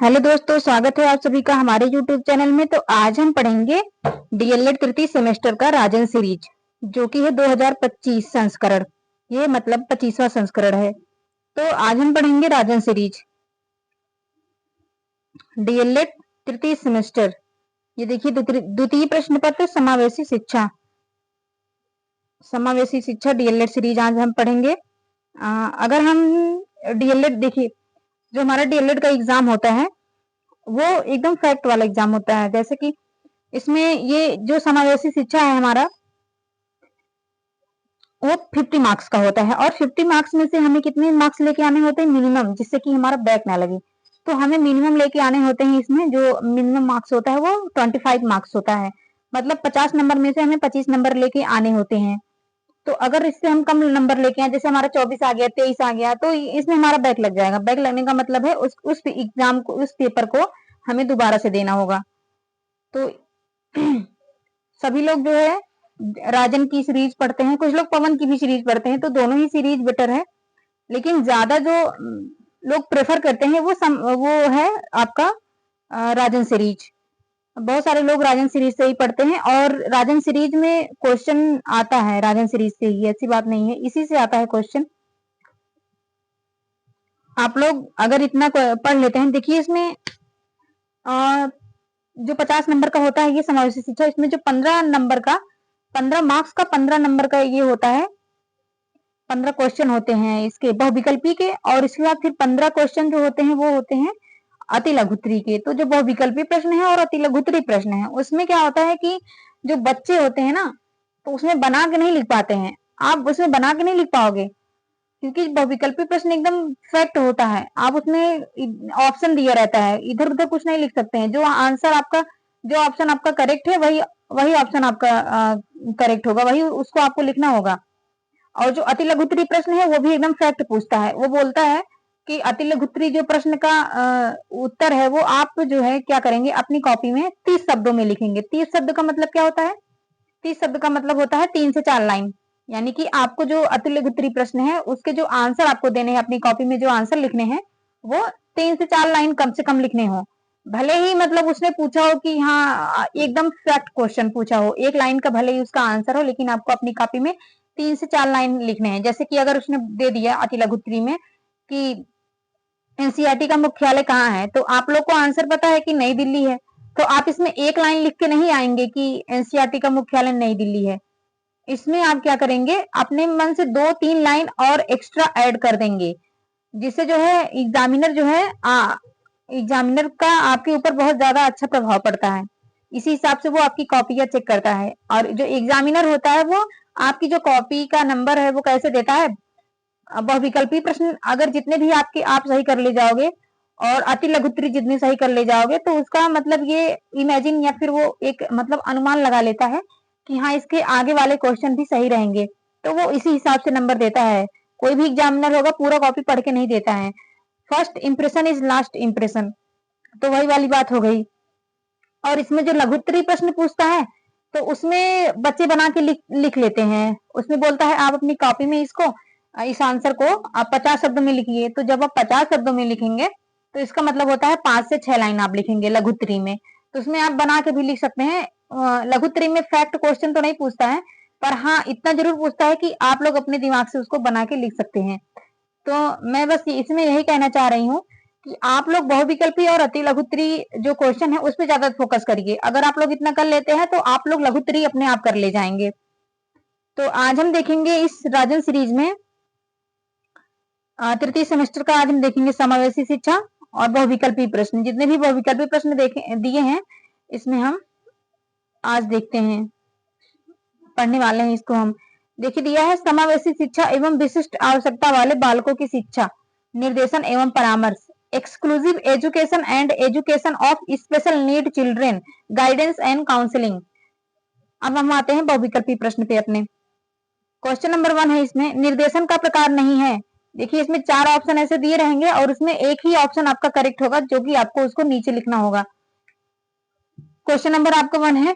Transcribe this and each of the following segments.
Hello दोस्तों, स्वागत है आप सभी का हमारे YouTube चैनल में। तो आज हम पढ़ेंगे डीएलएड तृतीय सेमेस्टर का राजन सीरीज, जो कि है 2025 संस्करण। ये मतलब 25वां संस्करण है। तो आज हम पढ़ेंगे राजन सीरीज डीएलएड तृतीय सेमेस्टर। ये देखिए, द्वितीय प्रश्न पत्र समावेशी शिक्षा, डीएलएड सीरीज आज हम पढ़ेंगे। अगर हम डीएलएड देखिए, जो हमारा डीएलएड का एग्जाम होता है वो एकदम फैक्ट वाला एग्जाम होता है। जैसे कि इसमें ये जो समावेशी शिक्षा है हमारा, वो 50 मार्क्स का होता है और 50 मार्क्स में से हमें कितने मार्क्स लेके आने होते हैं मिनिमम, जिससे कि हमारा बैक ना लगे। तो हमें मिनिमम लेके आने होते हैं। इसमें जो मिनिमम मार्क्स होता है वो 25 मार्क्स होता है। मतलब 50 नंबर में से हमें 25 नंबर लेके आने होते हैं। तो अगर इससे हम कम नंबर लेके आए, जैसे हमारा 24 आ गया, 23 आ गया, तो इसमें हमारा बैक लग जाएगा। बैक लगने का मतलब है उस एग्जाम को, उस पेपर को हमें दोबारा से देना होगा। तो सभी लोग जो है राजन की सीरीज पढ़ते हैं, कुछ लोग पवन की भी सीरीज पढ़ते हैं। तो दोनों ही सीरीज बेटर है, लेकिन ज्यादा जो लोग प्रेफर करते हैं वो है आपका राजन सीरीज। बहुत सारे लोग राजन सीरीज से ही पढ़ते हैं और राजन सीरीज में क्वेश्चन आता है। राजन सीरीज से ही, ऐसी बात नहीं है, इसी से आता है क्वेश्चन। आप लोग अगर इतना पढ़ लेते हैं, देखिए इसमें जो 50 नंबर का होता है ये समावेशी शिक्षा, इसमें जो 15 नंबर का, 15 मार्क्स का 15 नंबर का ये होता है, 15 क्वेश्चन होते हैं इसके बहुविकल्पी के। और इसके बाद फिर 15 क्वेश्चन जो होते हैं वो होते हैं अति लघुत्तरी के। तो जो बहुविकल्पी प्रश्न है और अति लघुत्तरी प्रश्न है, उसमें क्या होता है कि जो बच्चे होते हैं ना, तो उसमें बना के नहीं लिख पाते हैं। आप उसमें बना के नहीं लिख पाओगे, क्योंकि बहुविकल्पी प्रश्न एकदम फैक्ट होता है। आप उसमें ऑप्शन दिया रहता है, इधर उधर कुछ नहीं लिख सकते हैं। जो आंसर आपका, जो ऑप्शन आपका करेक्ट है, वही वही ऑप्शन आपका करेक्ट होगा, वही उसको आपको लिखना होगा। और जो अति लघुत्तरी प्रश्न है वो भी एकदम फैक्ट पूछता है। वो बोलता है कि अति लघुत्तरी जो प्रश्न का उत्तर है वो आप जो है क्या करेंगे, अपनी कॉपी में 30 शब्दों में लिखेंगे। 30 शब्द का मतलब क्या होता है? 30 शब्द का मतलब होता है 3 से 4 लाइन। यानी कि आपको जो अति लघुत्तरी प्रश्न है उसके जो आंसर आपको देने हैं, अपनी कॉपी में जो आंसर लिखने हैं, वो 3 से 4 लाइन कम से कम लिखने हो। भले ही मतलब उसने पूछा हो कि हाँ एकदम फैक्ट क्वेश्चन पूछा हो, एक लाइन का भले ही उसका आंसर हो, लेकिन आपको अपनी कॉपी में 3 से 4 लाइन लिखने हैं। जैसे कि अगर उसने दे दिया अति लघुत्तरी में कि एनसीईआरटी का मुख्यालय कहाँ है, तो आप लोग को आंसर पता है कि नई दिल्ली है। तो आप इसमें एक लाइन लिख के नहीं आएंगे कि एनसीईआरटी का मुख्यालय नई दिल्ली है। इसमें आप क्या करेंगे, अपने मन से 2-3 लाइन और एक्स्ट्रा ऐड कर देंगे, जिससे जो है एग्जामिनर जो है एग्जामिनर का आपके ऊपर बहुत ज्यादा अच्छा प्रभाव पड़ता है। इसी हिसाब से वो आपकी कॉपियां चेक करता है। और जो एग्जामिनर होता है वो आपकी जो कॉपी का नंबर है वो कैसे देता है, बहुविकल्पी प्रश्न अगर जितने भी आपके आप सही कर ले जाओगे और अति लघुत्तरी जितने सही कर ले जाओगे, तो उसका मतलब ये इमेजिन या फिर वो एक मतलब अनुमान लगा लेता है कि हाँ इसके आगे वाले क्वेश्चन भी सही रहेंगे। तो वो इसी हिसाब से नंबर देता है। कोई भी एग्जामिनर होगा पूरा कॉपी पढ़ के नहीं देता है। First impression is last impression, तो वही वाली बात हो गई। और इसमें जो लघुत्तरी प्रश्न पूछता है, तो उसमें बच्चे बना के लिख लेते हैं। उसमें बोलता है आप अपनी कॉपी में इसको, इस आंसर को आप 50 शब्दों में लिखिए। तो जब आप 50 शब्दों में लिखेंगे, तो इसका मतलब होता है 5 से 6 लाइन आप लिखेंगे लघुत्तरी में। तो उसमें आप बना के भी लिख सकते हैं। लघुत्तरी में फैक्ट क्वेश्चन तो नहीं पूछता है, पर हाँ इतना जरूर पूछता है कि आप लोग अपने दिमाग से उसको बना के लिख सकते हैं। तो मैं बस इसमें यही कहना चाह रही हूँ कि आप लोग बहुविकल्पी और अति लघुत्तरी जो क्वेश्चन है उस पर ज्यादा फोकस करिए। अगर आप लोग इतना कर लेते हैं तो आप लोग लघुत्तरी अपने आप कर ले जाएंगे। तो आज हम देखेंगे इस राजन सीरीज में तृतीय सेमेस्टर का आज हम देखेंगे समावेशी शिक्षा और बहुविकल्पी प्रश्न। जितने भी बहुविकल्पी प्रश्न दिए हैं इसमें हम आज देखते हैं, पढ़ने वाले हैं इसको हम। देखिए दिया है समावेशी शिक्षा एवं विशिष्ट आवश्यकता वाले बालकों की शिक्षा, निर्देशन एवं परामर्श, exclusive education and education of special need children, guidance and counselling. अब हम आते हैं बहुविकल्पी प्रश्न पे अपने। क्वेश्चन नंबर 1 है, इसमें निर्देशन का प्रकार नहीं है। देखिए इसमें 4 ऑप्शन ऐसे दिए रहेंगे और उसमें एक ही ऑप्शन आपका करेक्ट होगा, जो कि आपको उसको नीचे लिखना होगा। क्वेश्चन नंबर आपका 1 है,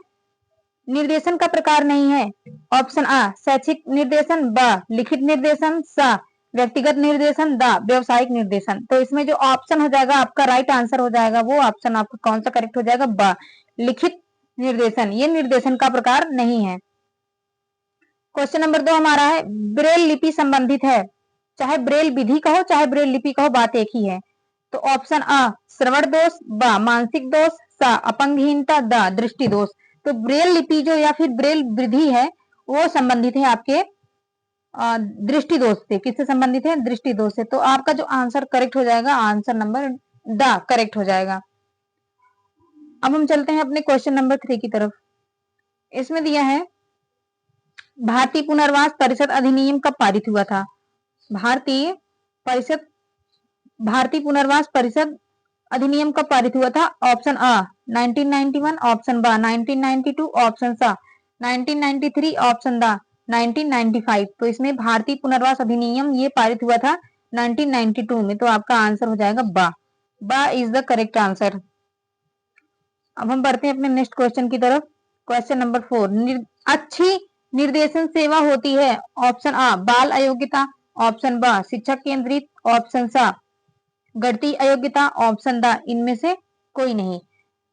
निर्देशन का प्रकार नहीं है। ऑप्शन आ शैक्षिक निर्देशन, ब लिखित निर्देशन, स व्यक्तिगत निर्देशन, द व्यावसायिक निर्देशन। तो इसमें जो ऑप्शन हो जाएगा आपका राइट आंसर हो जाएगा वो ऑप्शन आपका कौन सा करेक्ट हो जाएगा, ब लिखित निर्देशन। ये निर्देशन का प्रकार नहीं है। क्वेश्चन नंबर 2 हमारा है ब्रेल लिपि संबंधित है, चाहे ब्रेल विधि कहो चाहे ब्रेल लिपि कहो बात एक ही है। तो ऑप्शन अ श्रवण दोष, ब मानसिक दोष, स अपंगहीनता, द दृष्टि दोष। तो ब्रेल लिपि जो या फिर ब्रेल विधि है वो संबंधित है आपके दृष्टि दोष से। किससे संबंधित है, दृष्टि दोष से। तो आपका जो आंसर करेक्ट हो जाएगा आंसर नंबर द करेक्ट हो जाएगा। अब हम चलते हैं अपने क्वेश्चन नंबर 3 की तरफ। इसमें दिया है भारतीय पुनर्वास परिषद अधिनियम कब पारित हुआ था। भारतीय पुनर्वास परिषद अधिनियम कब पारित हुआ था। ऑप्शन अ 1991, ऑप्शन ब 1992, ऑप्शन स 1993, ऑप्शन द 1995। तो इसमें भारतीय पुनर्वास अधिनियम ये पारित हुआ था 1992 में। तो आपका आंसर हो जाएगा बा इज द करेक्ट आंसर। अब हम बढ़ते हैं अपने नेक्स्ट क्वेश्चन की तरफ। क्वेश्चन नंबर 4 अच्छी निर्देशन सेवा होती है। ऑप्शन अ बाल अयोग्यता, ऑप्शन ब शिक्षक केंद्रित, ऑप्शन स गणितीय अयोग्यता, ऑप्शन द इनमें से कोई नहीं।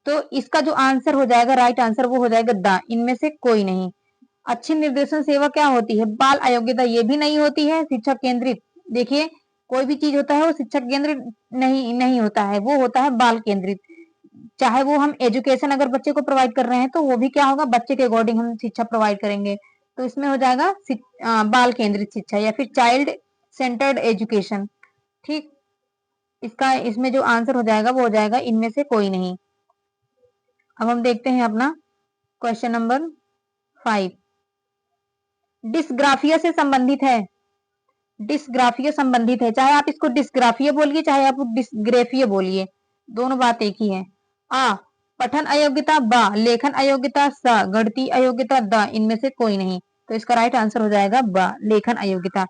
तो इसका जो आंसर हो जाएगा राइट आंसर वो हो जाएगा द इनमें से कोई नहीं। अच्छी निर्देशन सेवा क्या होती है, बाल अयोग्यता ये भी नहीं होती है, शिक्षक केंद्रित देखिए कोई भी चीज होता है वो शिक्षक केंद्रित नहीं होता है, वो होता है बाल केंद्रित। चाहे वो हम एजुकेशन अगर बच्चे को प्रोवाइड कर रहे हैं तो वो भी क्या होगा, बच्चे के अकॉर्डिंग हम शिक्षा प्रोवाइड करेंगे। तो इसमें हो जाएगा बाल केंद्रित शिक्षा या फिर चाइल्ड सेंटर्ड एजुकेशन। ठीक, इसका इसमें जो आंसर हो जाएगा वो हो जाएगा इनमें से कोई नहीं। अब हम देखते हैं अपना क्वेश्चन नंबर 5 डिस्ग्राफिया से संबंधित है। डिस्ग्राफिया संबंधित है, चाहे आप इसको डिस्ग्राफिया बोलिए चाहे आप डिस्ग्रेफिया बोलिए, दोनों बात एक ही है। आ पठन अयोग्यता, ब लेखन अयोग्यता, स गणितीय अयोग्यता, द इनमें से कोई नहीं। तो इसका राइट आंसर हो जाएगा ब लेखन अयोग्यता।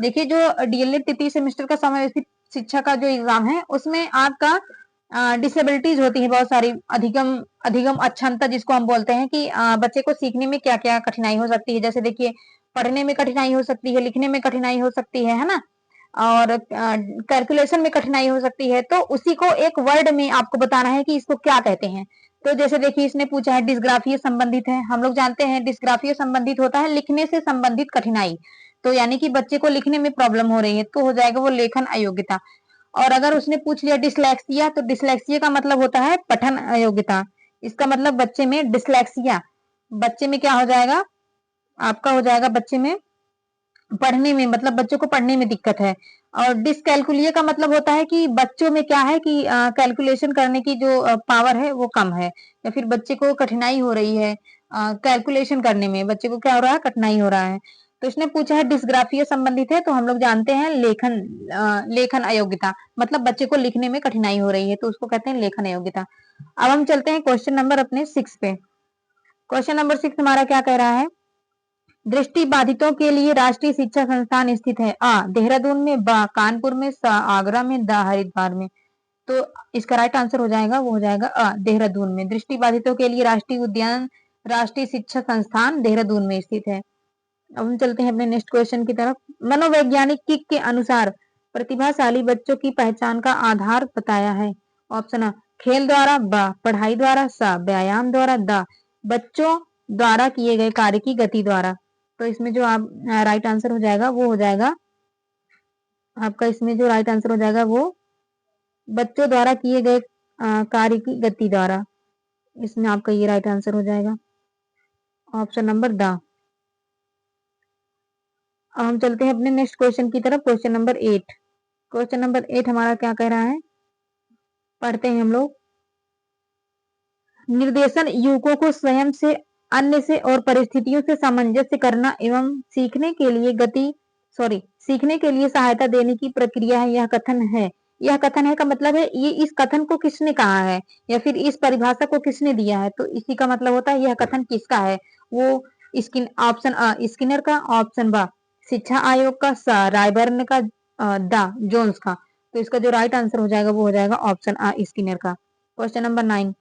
देखिए जो डीएलएड तृतीय सेमेस्टर का समावेशी शिक्षा का जो एग्जाम है उसमें आपका डिसेबिलिटीज होती है बहुत सारी, अधिगम अक्षमता जिसको हम बोलते हैं कि बच्चे को सीखने में क्या क्या कठिनाई हो सकती है। जैसे देखिए पढ़ने में कठिनाई हो सकती है, लिखने में कठिनाई हो सकती है ना, और कैलकुलेशन में कठिनाई हो सकती है। तो उसी को एक वर्ड में आपको बताना है कि इसको क्या कहते हैं। तो जैसे देखिए इसने पूछा है डिस्ग्राफिया संबंधित है, हम लोग जानते हैं डिस्ग्राफिया संबंधित होता है लिखने से संबंधित कठिनाई। तो यानी कि बच्चे को लिखने में प्रॉब्लम हो रही है तो हो जाएगा वो लेखन अयोग्यता। और अगर उसने पूछ लिया डिसलेक्सिया, तो डिसलेक्सिया का मतलब होता है पठन अयोग्यता। इसका मतलब बच्चे में डिसलेक्सिया, बच्चे में क्या हो जाएगा, आपका हो जाएगा बच्चे में पढ़ने में, मतलब बच्चों को पढ़ने में दिक्कत है। और डिसकैलकुलिया का मतलब होता है कि बच्चों में क्या है कि कैलकुलेशन करने की जो पावर है वो कम है, या फिर बच्चे को कठिनाई हो रही है कैलकुलेशन करने में, बच्चे को क्या हो रहा है, कठिनाई हो रहा है। तो इसने पूछा है डिस्ग्राफिया संबंधित है, तो हम लोग जानते हैं लेखन अयोग्यता, मतलब बच्चे को लिखने में कठिनाई हो रही है तो उसको कहते हैं लेखन अयोग्यता। अब हम चलते हैं क्वेश्चन नंबर अपने 6 पे। क्वेश्चन नंबर 6 हमारा क्या कह रहा है, दृष्टि बाधितों के लिए राष्ट्रीय शिक्षा संस्थान स्थित है। आ देहरादून में, ब कानपुर में, स आगरा में, द हरिद्वार में। तो इसका राइट आंसर हो जाएगा वो हो जाएगा अ देहरादून में। दृष्टि बाधितों के लिए राष्ट्रीय उद्यान राष्ट्रीय शिक्षा संस्थान देहरादून में स्थित है। अब हम चलते हैं अपने नेक्स्ट क्वेश्चन की तरफ। मनोवैज्ञानिक किक के अनुसार प्रतिभाशाली बच्चों की पहचान का आधार बताया है। ऑप्शन अ खेल द्वारा, ब पढ़ाई द्वारा, स व्यायाम द्वारा, द बच्चों द्वारा किए गए कार्य की गति द्वारा। तो इसमें जो आप राइट आंसर हो जाएगा वो हो जाएगा आपका, इसमें जो राइट आंसर हो जाएगा वो बच्चों द्वारा किए गए कार्य की गति द्वारा। इसमें आपका ये राइट आंसर हो जाएगा ऑप्शन नंबर द। अब हम चलते हैं अपने नेक्स्ट क्वेश्चन की तरफ। Question number 8। क्वेश्चन नंबर 8 हमारा क्या कह रहा है, पढ़ते हैं हम लोग। निर्देशन युवकों को स्वयं से, अन्य से और परिस्थितियों से सामंजस्य करना एवं सीखने के लिए सहायता देने की प्रक्रिया है। यह कथन है, यह कथन है का मतलब है ये इस कथन को किसने कहा है या फिर इस परिभाषा को किसने दिया है। तो इसी का मतलब होता है यह कथन किसका है, वो ऑप्शन अ स्किनर का, ऑप्शन ब शिक्षा आयोग का, स रायबर्न का, द जोन्स का। तो इसका जो राइट आंसर हो जाएगा वो हो जाएगा ऑप्शन अ स्किनर का। क्वेश्चन नंबर 9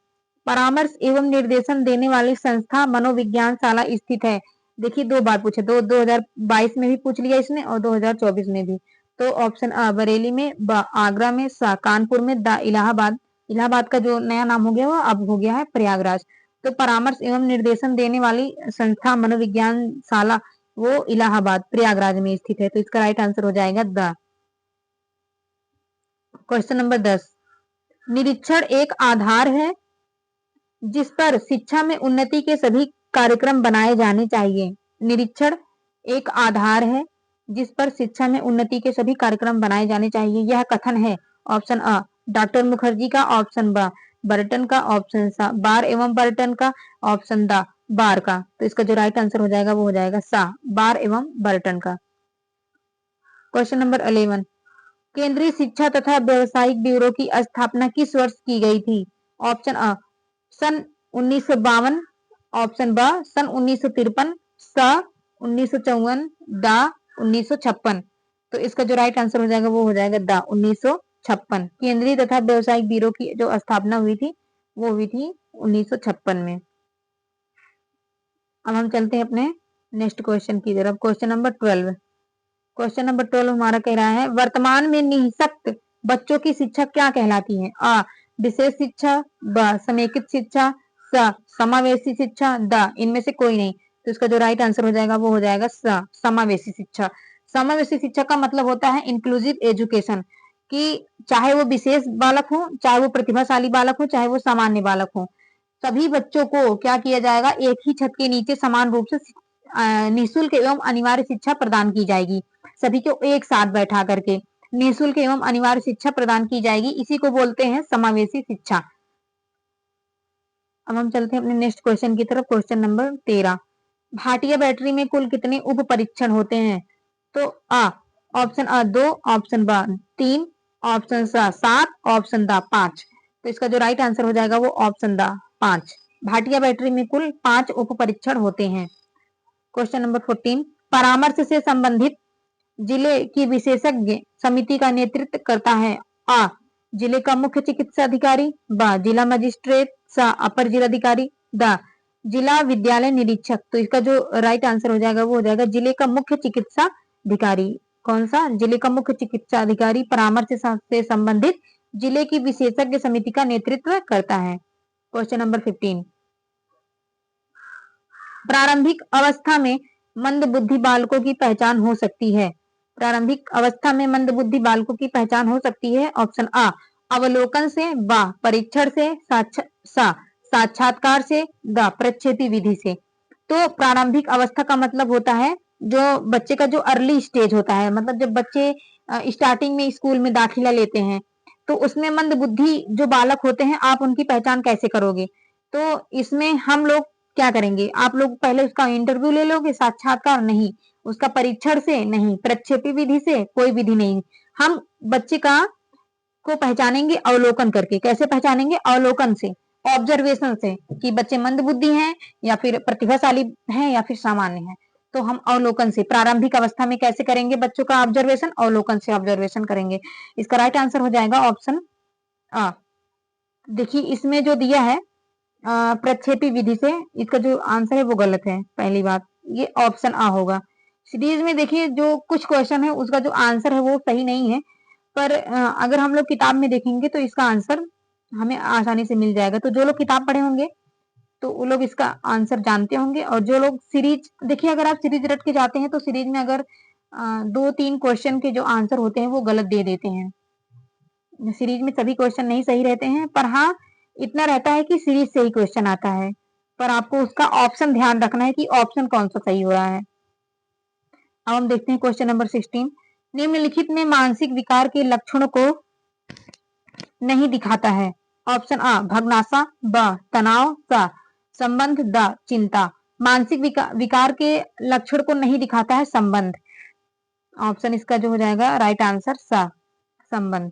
परामर्श एवं निर्देशन देने वाली संस्था मनोविज्ञान शाला स्थित है। देखिए 2 बार पूछे, 2022 में भी पूछ लिया इसने और 2024 में भी। तो ऑप्शन अ बरेली में, ब आगरा में, स कानपुर में, द इलाहाबाद, इलाहाबाद का जो नया नाम हो गया वो अब हो गया है प्रयागराज। तो परामर्श एवं निर्देशन देने वाली संस्था मनोविज्ञान शाला वो इलाहाबाद प्रयागराज में स्थित है। तो इसका राइट आंसर हो जाएगा द। क्वेश्चन नंबर 10, निरीक्षण एक आधार है जिस पर शिक्षा में उन्नति के सभी कार्यक्रम बनाए जाने चाहिए। निरीक्षण एक आधार है जिस पर शिक्षा में उन्नति के सभी कार्यक्रम बनाए जाने चाहिए। यह कथन है ऑप्शन अ डॉक्टर मुखर्जी का, ऑप्शन ब बर्टन का, ऑप्शन सा बार एवं बर्टन का, ऑप्शन द बार का। तो इसका जो राइट आंसर हो जाएगा वो हो जाएगा सा बार एवं बर्टन का। क्वेश्चन नंबर 11, केंद्रीय शिक्षा तथा व्यवसायिक ब्यूरो की स्थापना किस वर्ष की गई थी? ऑप्शन अ सन 1952, ऑप्शन ब सन 1953, स 1954, द 1956। तो इसका जो राइट आंसर हो जाएगा वो हो जाएगा द 1956। केंद्रीय तथा व्यवसायिक ब्यूरो की जो स्थापना हुई थी वो हुई थी 1956 में। अब हम चलते हैं अपने नेक्स्ट क्वेश्चन की तरफ। क्वेश्चन नंबर 12, क्वेश्चन नंबर 12 हमारा कह रहा है वर्तमान में निःशक्त बच्चों की शिक्षा क्या कहलाती है? अ विशेष शिक्षा, ब समेकित शिक्षा, स समावेशी शिक्षा, द इनमें से कोई नहीं। तो इसका जो राइट आंसर हो जाएगा वो हो जाएगा स समावेशी शिक्षा। समावेशी शिक्षा का मतलब होता है इंक्लूसिव एजुकेशन, कि चाहे वो विशेष बालक हो, चाहे वो प्रतिभाशाली बालक हो, चाहे वो सामान्य बालक हो, सभी बच्चों को क्या किया जाएगा, एक ही छत के नीचे समान रूप से निःशुल्क एवं अनिवार्य शिक्षा प्रदान की जाएगी। सभी को एक साथ बैठा करके निःशुल्क एवं अनिवार्य शिक्षा प्रदान की जाएगी। इसी को बोलते हैं समावेशी शिक्षा। अब हम चलते हैं अपने नेक्स्ट क्वेश्चन की तरफ। क्वेश्चन नंबर 13, भाटिया बैटरी में कुल कितने उप परीक्षण होते हैं? तो अ ऑप्शन अ 2, ऑप्शन ब 3, ऑप्शन स 7, ऑप्शन द 5। तो इसका जो राइट आंसर हो जाएगा वो ऑप्शन द 5। भाटिया बैटरी में कुल 5 उप परीक्षण होते हैं। क्वेश्चन नंबर 14, परामर्श से संबंधित जिले की विशेषज्ञ समिति का नेतृत्व करता है? अ जिले का मुख्य चिकित्सा अधिकारी, ब जिला मजिस्ट्रेट, स अपर जिलाधिकारी, द जिला विद्यालय निरीक्षक। तो इसका जो राइट आंसर हो जाएगा वो हो जाएगा जिले का मुख्य चिकित्सा अधिकारी। कौन सा? जिले का मुख्य चिकित्सा अधिकारी परामर्श से संबंधित जिले की विशेषज्ञ समिति का नेतृत्व करता है। क्वेश्चन नंबर 15, प्रारंभिक अवस्था में मंद बुद्धि बालकों की पहचान हो सकती है? प्रारंभिक अवस्था में मंद बुद्धि बालकों की पहचान हो सकती है। ऑप्शन अ अवलोकन से, ब परीक्षण से, साक्षात्कार से, द प्रक्षेपी विधि से। तो प्रारंभिक अवस्था का मतलब होता है जो बच्चे का जो अर्ली स्टेज होता है, मतलब जब बच्चे स्टार्टिंग में स्कूल में दाखिला लेते हैं तो उसमें मंद बुद्धि जो बालक होते हैं आप उनकी पहचान कैसे करोगे? तो इसमें हम लोग क्या करेंगे, आप लोग पहले उसका इंटरव्यू ले लोगे, साक्षात्कार नहीं, उसका परीक्षण से नहीं, प्रक्षेपी विधि से कोई विधि नहीं। हम बच्चे का को पहचानेंगे अवलोकन करके। कैसे पहचानेंगे? अवलोकन से, ऑब्जर्वेशन से, कि बच्चे मंद बुद्धि हैं या फिर प्रतिभाशाली हैं या फिर सामान्य हैं। तो हम अवलोकन से प्रारंभिक अवस्था में कैसे करेंगे बच्चों का ऑब्जर्वेशन? अवलोकन से ऑब्जर्वेशन करेंगे। इसका राइट आंसर हो जाएगा ऑप्शन अ। देखिए इसमें जो दिया है प्रक्षेपी विधि से, इसका जो आंसर है वो गलत है। पहली बात ये ऑप्शन आ होगा। सीरीज में देखिए जो कुछ क्वेश्चन है उसका जो आंसर है वो सही नहीं है, पर अगर हम लोग किताब में देखेंगे तो इसका आंसर हमें आसानी से मिल जाएगा। तो जो लोग किताब पढ़े होंगे तो वो लोग इसका आंसर जानते होंगे, और जो लोग सीरीज देखिए, अगर आप सीरीज रट के जाते हैं तो सीरीज में अगर 2-3 क्वेश्चन के जो आंसर होते हैं वो गलत दे देते हैं। सीरीज में सभी क्वेश्चन नहीं सही रहते हैं, पर हाँ इतना रहता है कि सीरीज से ही क्वेश्चन आता है, पर आपको उसका ऑप्शन ध्यान रखना है कि ऑप्शन कौन सा सही हो रहा है। अब हम देखते हैं क्वेश्चन नंबर 16, निम्नलिखित में मानसिक विकार के लक्षणों को नहीं दिखाता है? ऑप्शन अ भग्नाशा, ब तनाव, स संबंध, द चिंता। मानसिक विकार के लक्षण को नहीं दिखाता है संबंध। ऑप्शन इसका जो हो जाएगा राइट आंसर स संबंध।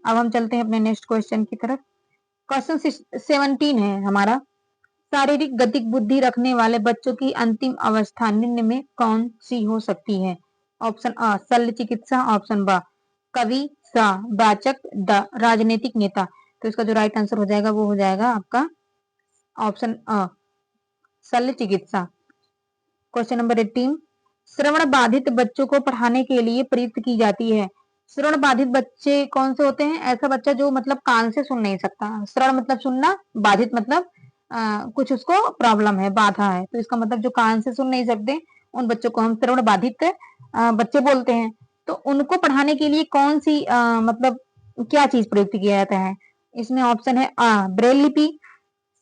अब हम चलते हैं अपने नेक्स्ट क्वेश्चन की तरफ। क्वेश्चन 17 है हमारा, शारीरिक गतिक बुद्धि रखने वाले बच्चों की अंतिम अवस्था निम्न में कौन सी हो सकती है? ऑप्शन अ शल्य चिकित्सा, ऑप्शन ब कवि, स वाचक, द राजनीतिक नेता। तो इसका जो राइट आंसर हो जाएगा वो हो जाएगा आपका ऑप्शन अ शल्य चिकित्सा। क्वेश्चन नंबर 18, श्रवण बाधित बच्चों को पढ़ाने के लिए प्रयुक्त की जाती है। श्रवण बाधित बच्चे कौन से होते हैं? ऐसा बच्चा जो मतलब कान से सुन नहीं सकता। श्रवण मतलब सुनना, बाधित मतलब कुछ उसको प्रॉब्लम है, बाधा है, तो इसका मतलब जो कान से सुन नहीं सकते उन बच्चों को हम श्रवण बाधित बच्चे बोलते हैं। तो उनको पढ़ाने के लिए कौन सी मतलब क्या चीज प्रयुक्त किया जाता है? इसमें ऑप्शन है आ ब्रेल लिपि,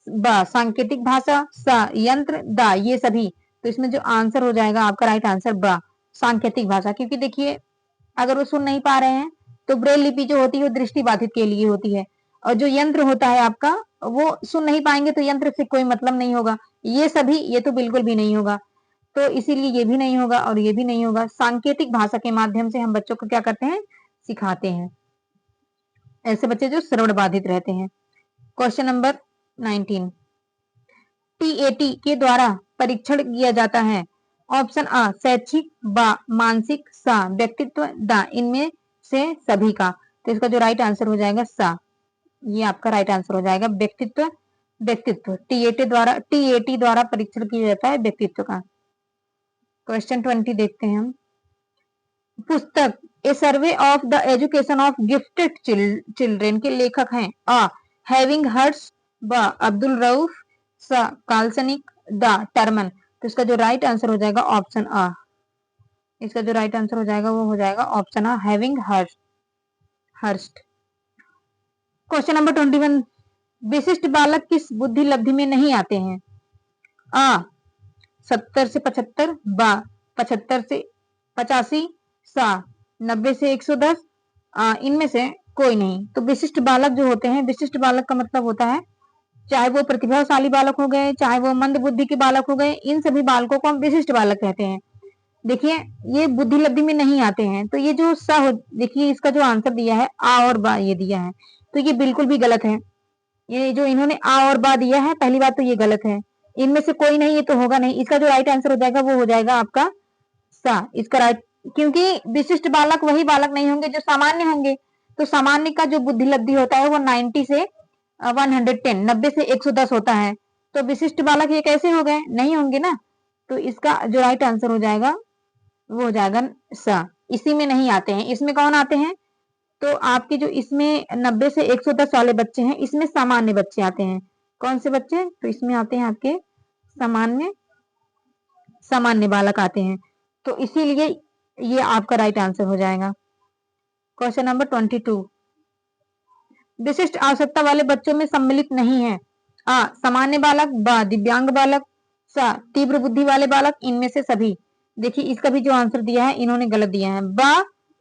ब सांकेतिक भाषा, स यंत्र, द ये सभी। तो इसमें जो आंसर हो जाएगा आपका राइट आंसर ब सांकेतिक भाषा। क्योंकि देखिए अगर वो सुन नहीं पा रहे हैं तो ब्रेल लिपि जो होती है वो दृष्टि बाधित के लिए होती है, और जो यंत्र होता है आपका वो सुन नहीं पाएंगे तो यंत्र से कोई मतलब नहीं होगा। ये सभी, ये तो बिल्कुल भी नहीं होगा, तो इसीलिए ये भी नहीं होगा और ये भी नहीं होगा। सांकेतिक भाषा के माध्यम से हम बच्चों को क्या करते हैं? सिखाते हैं, ऐसे बच्चे जो श्रवण बाधित रहते हैं। क्वेश्चन नंबर 19, टीएटी के द्वारा परीक्षण किया जाता है। ऑप्शन आ शैक्षिक, बा मानसिक, सा व्यक्तित्व, दा इनमें से सभी का। तो इसका जो राइट आंसर हो जाएगा सा, ये आपका राइट आंसर हो जाएगा। व्यक्तित्व, व्यक्तित्व टीएटी द्वारा परीक्षण किया जाता है व्यक्तित्व का। क्वेश्चन 20 देखते हैं हम। पुस्तक a survey of the education of gifted children के लेखक हैं। आ हैविंग हर्ट्स, ब अब्दुल रऊफ, स काल्सनिक, द टर्मन। तो इसका जो राइट आंसर हो जाएगा ऑप्शन आ, इसका जो राइट आंसर हो जाएगा वो हो जाएगा ऑप्शन आ हैविंग हर्स्ट। क्वेश्चन नंबर 21, विशिष्ट बालक किस बुद्धि लब्धि में नहीं आते हैं? आ 70 से 75, बा 75 से 85, सा 90 से 110, इनमें से कोई नहीं। तो विशिष्ट बालक जो होते हैं, विशिष्ट बालक का मतलब होता है चाहे वो प्रतिभाशाली बालक हो गए, चाहे वो मंद बुद्धि के बालक हो गए, इन सभी बालकों को हम विशिष्ट बालक कहते हैं। देखिए ये बुद्धि लब्धि में नहीं आते हैं, तो ये जो स हो, देखिए इसका जो आंसर दिया है आ और बा ये दिया है, तो ये बिल्कुल भी गलत है। ये जो इन्होंने आ और बा दिया है, पहली बात तो ये गलत है, इनमें से कोई नहीं, ये तो होगा नहीं। इसका जो राइट आंसर हो जाएगा वो हो जाएगा आपका सा, इसका राइट, क्योंकि विशिष्ट बालक वही बालक नहीं होंगे जो सामान्य होंगे। तो सामान्य का जो बुद्धि लब्धि होता है वो 90 से 110, 90 से 110 होता है। तो विशिष्ट बालक ये कैसे हो गए? नहीं होंगे ना। तो इसका जो राइट आंसर हो जाएगा वो हो जाएगा सा, इसी में नहीं आते हैं। इसमें कौन आते हैं? तो आपके जो इसमें 90 से 110 वाले बच्चे हैं, इसमें सामान्य बच्चे आते हैं। कौन से बच्चे? तो इसमें आते हैं आपके सामान्य बालक आते हैं, तो इसीलिए ये आपका राइट आंसर हो जाएगा। क्वेश्चन नंबर 22, विशिष्ट आवश्यकता वाले बच्चों में सम्मिलित नहीं है। आ सामान्य बालक, बा दिव्यांग बालक, सा तीव्र बुद्धि वाले बालक, इनमें से सभी। देखिए इसका भी जो आंसर दिया है इन्होंने गलत दिया है, बा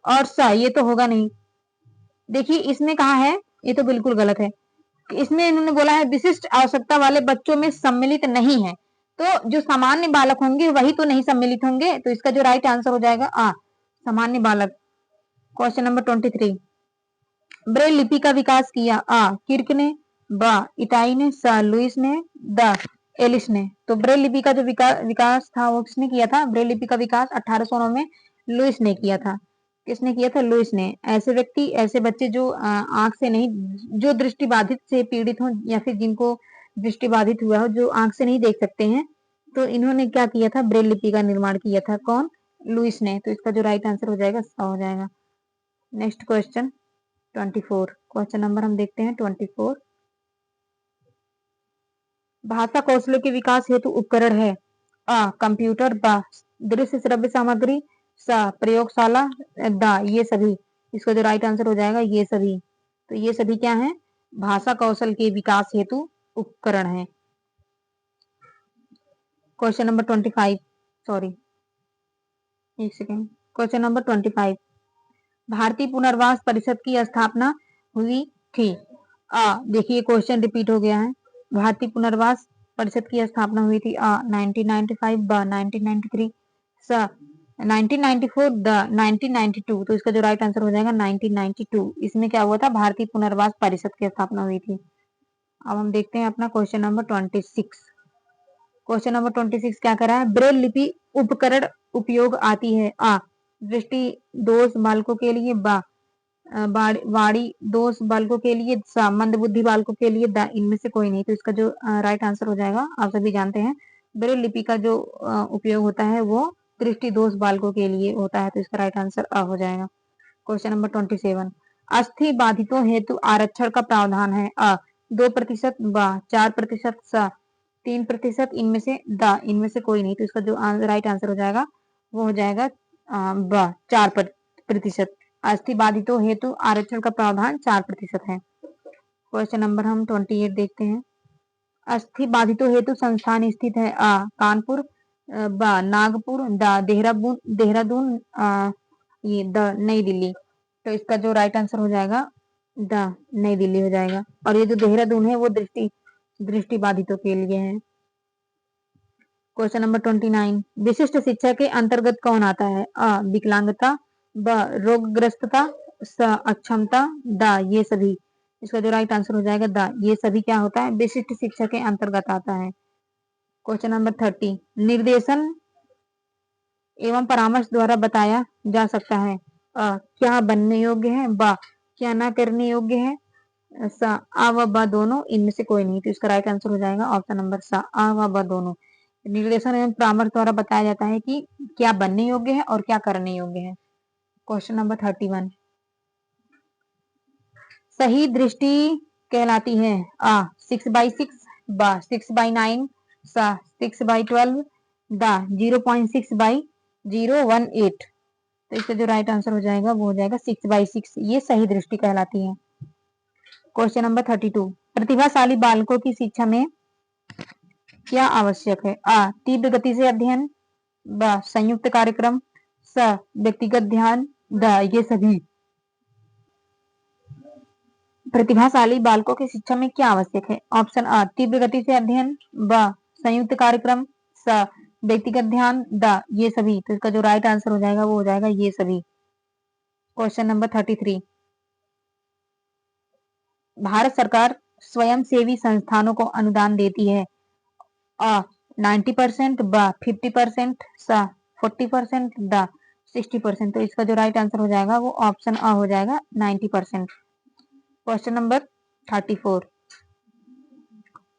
और सा ये तो होगा नहीं। देखिए इसमें कहा है, ये तो बिल्कुल गलत है। इसमें इन्होंने बोला है विशिष्ट आवश्यकता वाले बच्चों में सम्मिलित नहीं है, तो जो सामान्य बालक होंगे वही तो नहीं सम्मिलित होंगे। तो इसका जो राइट आंसर हो जाएगा आ सामान्य बालक। क्वेश्चन नंबर 23, ब्रेल लिपि का विकास किया। आ किर्क ने, बा इताई ने, सा लुइस ने, द एलिस ने। तो ब्रेल लिपि का जो विकास था वो किसने किया था? ब्रेल लिपि का विकास 1809 में लुइस ने किया था। किसने किया था? लुइस ने। ऐसे व्यक्ति, ऐसे बच्चे जो आंख से नहीं, जो दृष्टि बाधित से पीड़ित हो या फिर जिनको दृष्टि बाधित हुआ हो, जो आंख से नहीं देख सकते हैं, तो इन्होंने क्या किया था? ब्रेल लिपि का निर्माण किया था। कौन? लुइस ने। तो इसका जो राइट आंसर हो जाएगा सा हो जाएगा। नेक्स्ट क्वेश्चन 24, क्वेश्चन नंबर हम देखते हैं 24, भाषा कौशलों के विकास हेतु उपकरण है। आ कंप्यूटर, बा दृश्य श्रव्य सामग्री, सा प्रयोगशाला, दा ये सभी। इसका जो राइट आंसर हो जाएगा ये सभी। तो ये सभी क्या है? भाषा कौशल के विकास हेतु उपकरण है। क्वेश्चन नंबर 25, सॉरी एक सेकेंड, क्वेश्चन नंबर 25, भारतीय पुनर्वास परिषद की स्थापना हुई थी। देखिए क्वेश्चन रिपीट हो गया है। भारतीय पुनर्वास परिषद की स्थापना हुई थी। 1995, ब 1993, स 1994, द 1992। तो इसका जो राइट आंसर हो जाएगा 1992। इसमें क्या हुआ था? भारतीय पुनर्वास परिषद की स्थापना हुई थी। अब हम देखते हैं अपना क्वेश्चन नंबर 26। क्वेश्चन नंबर 26 क्या करा है? ब्रेल लिपि उपकरण उपयोग आती है। दृष्टि दोष बालकों के लिए, बा वाणी दोष बालकों के लिए, सा मंद बुद्धि बालकों के लिए, द इनमें से कोई नहीं। तो इसका जो राइट आंसर हो जाएगा, आप सभी जानते हैं ब्रेल लिपि का जो उपयोग होता है वो दृष्टि दोष बालकों के लिए होता है, तो इसका राइट आंसर अ हो जाएगा। क्वेश्चन नंबर 27, अस्थि बाधितों हेतु आरक्षण का प्रावधान है। अ 2%, ब 4%, स 3%, इनमें से द इनमें से कोई नहीं, तो इसका जो राइट आंसर हो जाएगा वो हो जाएगा ब 4%। अस्थि बाधितों हेतु आरक्षण का प्रावधान 4% है। क्वेश्चन नंबर हम 28 देखते हैं। अस्थि बाधितों हेतु संस्थान स्थित है। अ कानपुर, ब नागपुर, द देहरादून, ये द नई दिल्ली, तो इसका जो राइट आंसर हो जाएगा द नई दिल्ली हो जाएगा। और ये जो देहरादून है वो दृष्टि बाधितों के लिए है। क्वेश्चन नंबर 29, विशिष्ट शिक्षा के अंतर्गत कौन आता है। अ विकलांगता, ब रोगग्रस्तता, स अक्षमता, द ये सभी। इसका जो राइट आंसर हो जाएगा द ये सभी क्या होता है, विशिष्ट शिक्षा के अंतर्गत आता है। क्वेश्चन नंबर 30, निर्देशन एवं परामर्श द्वारा बताया जा सकता है। क्या बनने योग्य है, ब क्या ना करने योग्य है, सा आ व ब दोनों, इनमें से कोई नहीं, तो इसका राइट आंसर हो जाएगा ऑप्शन नंबर सा आ व ब दोनों। निर्देशन एवं परामर्श द्वारा बताया जाता है कि क्या बनने योग्य है और क्या करने योग्य है। क्वेश्चन नंबर 31, सही दृष्टि कहलाती है। आ 6/6, ब 6/9, सा 6/12, द 0.6/018, तो इसका जो राइट आंसर हो जाएगा वो हो जाएगा 6/6, ये सही दृष्टि कहलाती है। क्वेश्चन नंबर 32, प्रतिभाशाली बालकों की शिक्षा में क्या आवश्यक है। आ तीव्र गति से अध्ययन, ब संयुक्त कार्यक्रम, स व्यक्तिगत ध्यान, द ये सभी। प्रतिभाशाली बालकों की शिक्षा में क्या आवश्यक है। ऑप्शन आ तीव्र गति से अध्ययन, ब संयुक्त कार्यक्रम, स व्यक्तिगत ध्यान, द ये सभी, तो इसका जो राइट आंसर हो जाएगा वो हो जाएगा ये सभी। क्वेश्चन नंबर 33, भारत सरकार स्वयंसेवी संस्थानों को अनुदान देती है। अ 90%, ब 50%, स 40%, द 60%, तो इसका जो राइट आंसर हो जाएगा वो ऑप्शन अ हो जाएगा 90%। क्वेश्चन नंबर 34,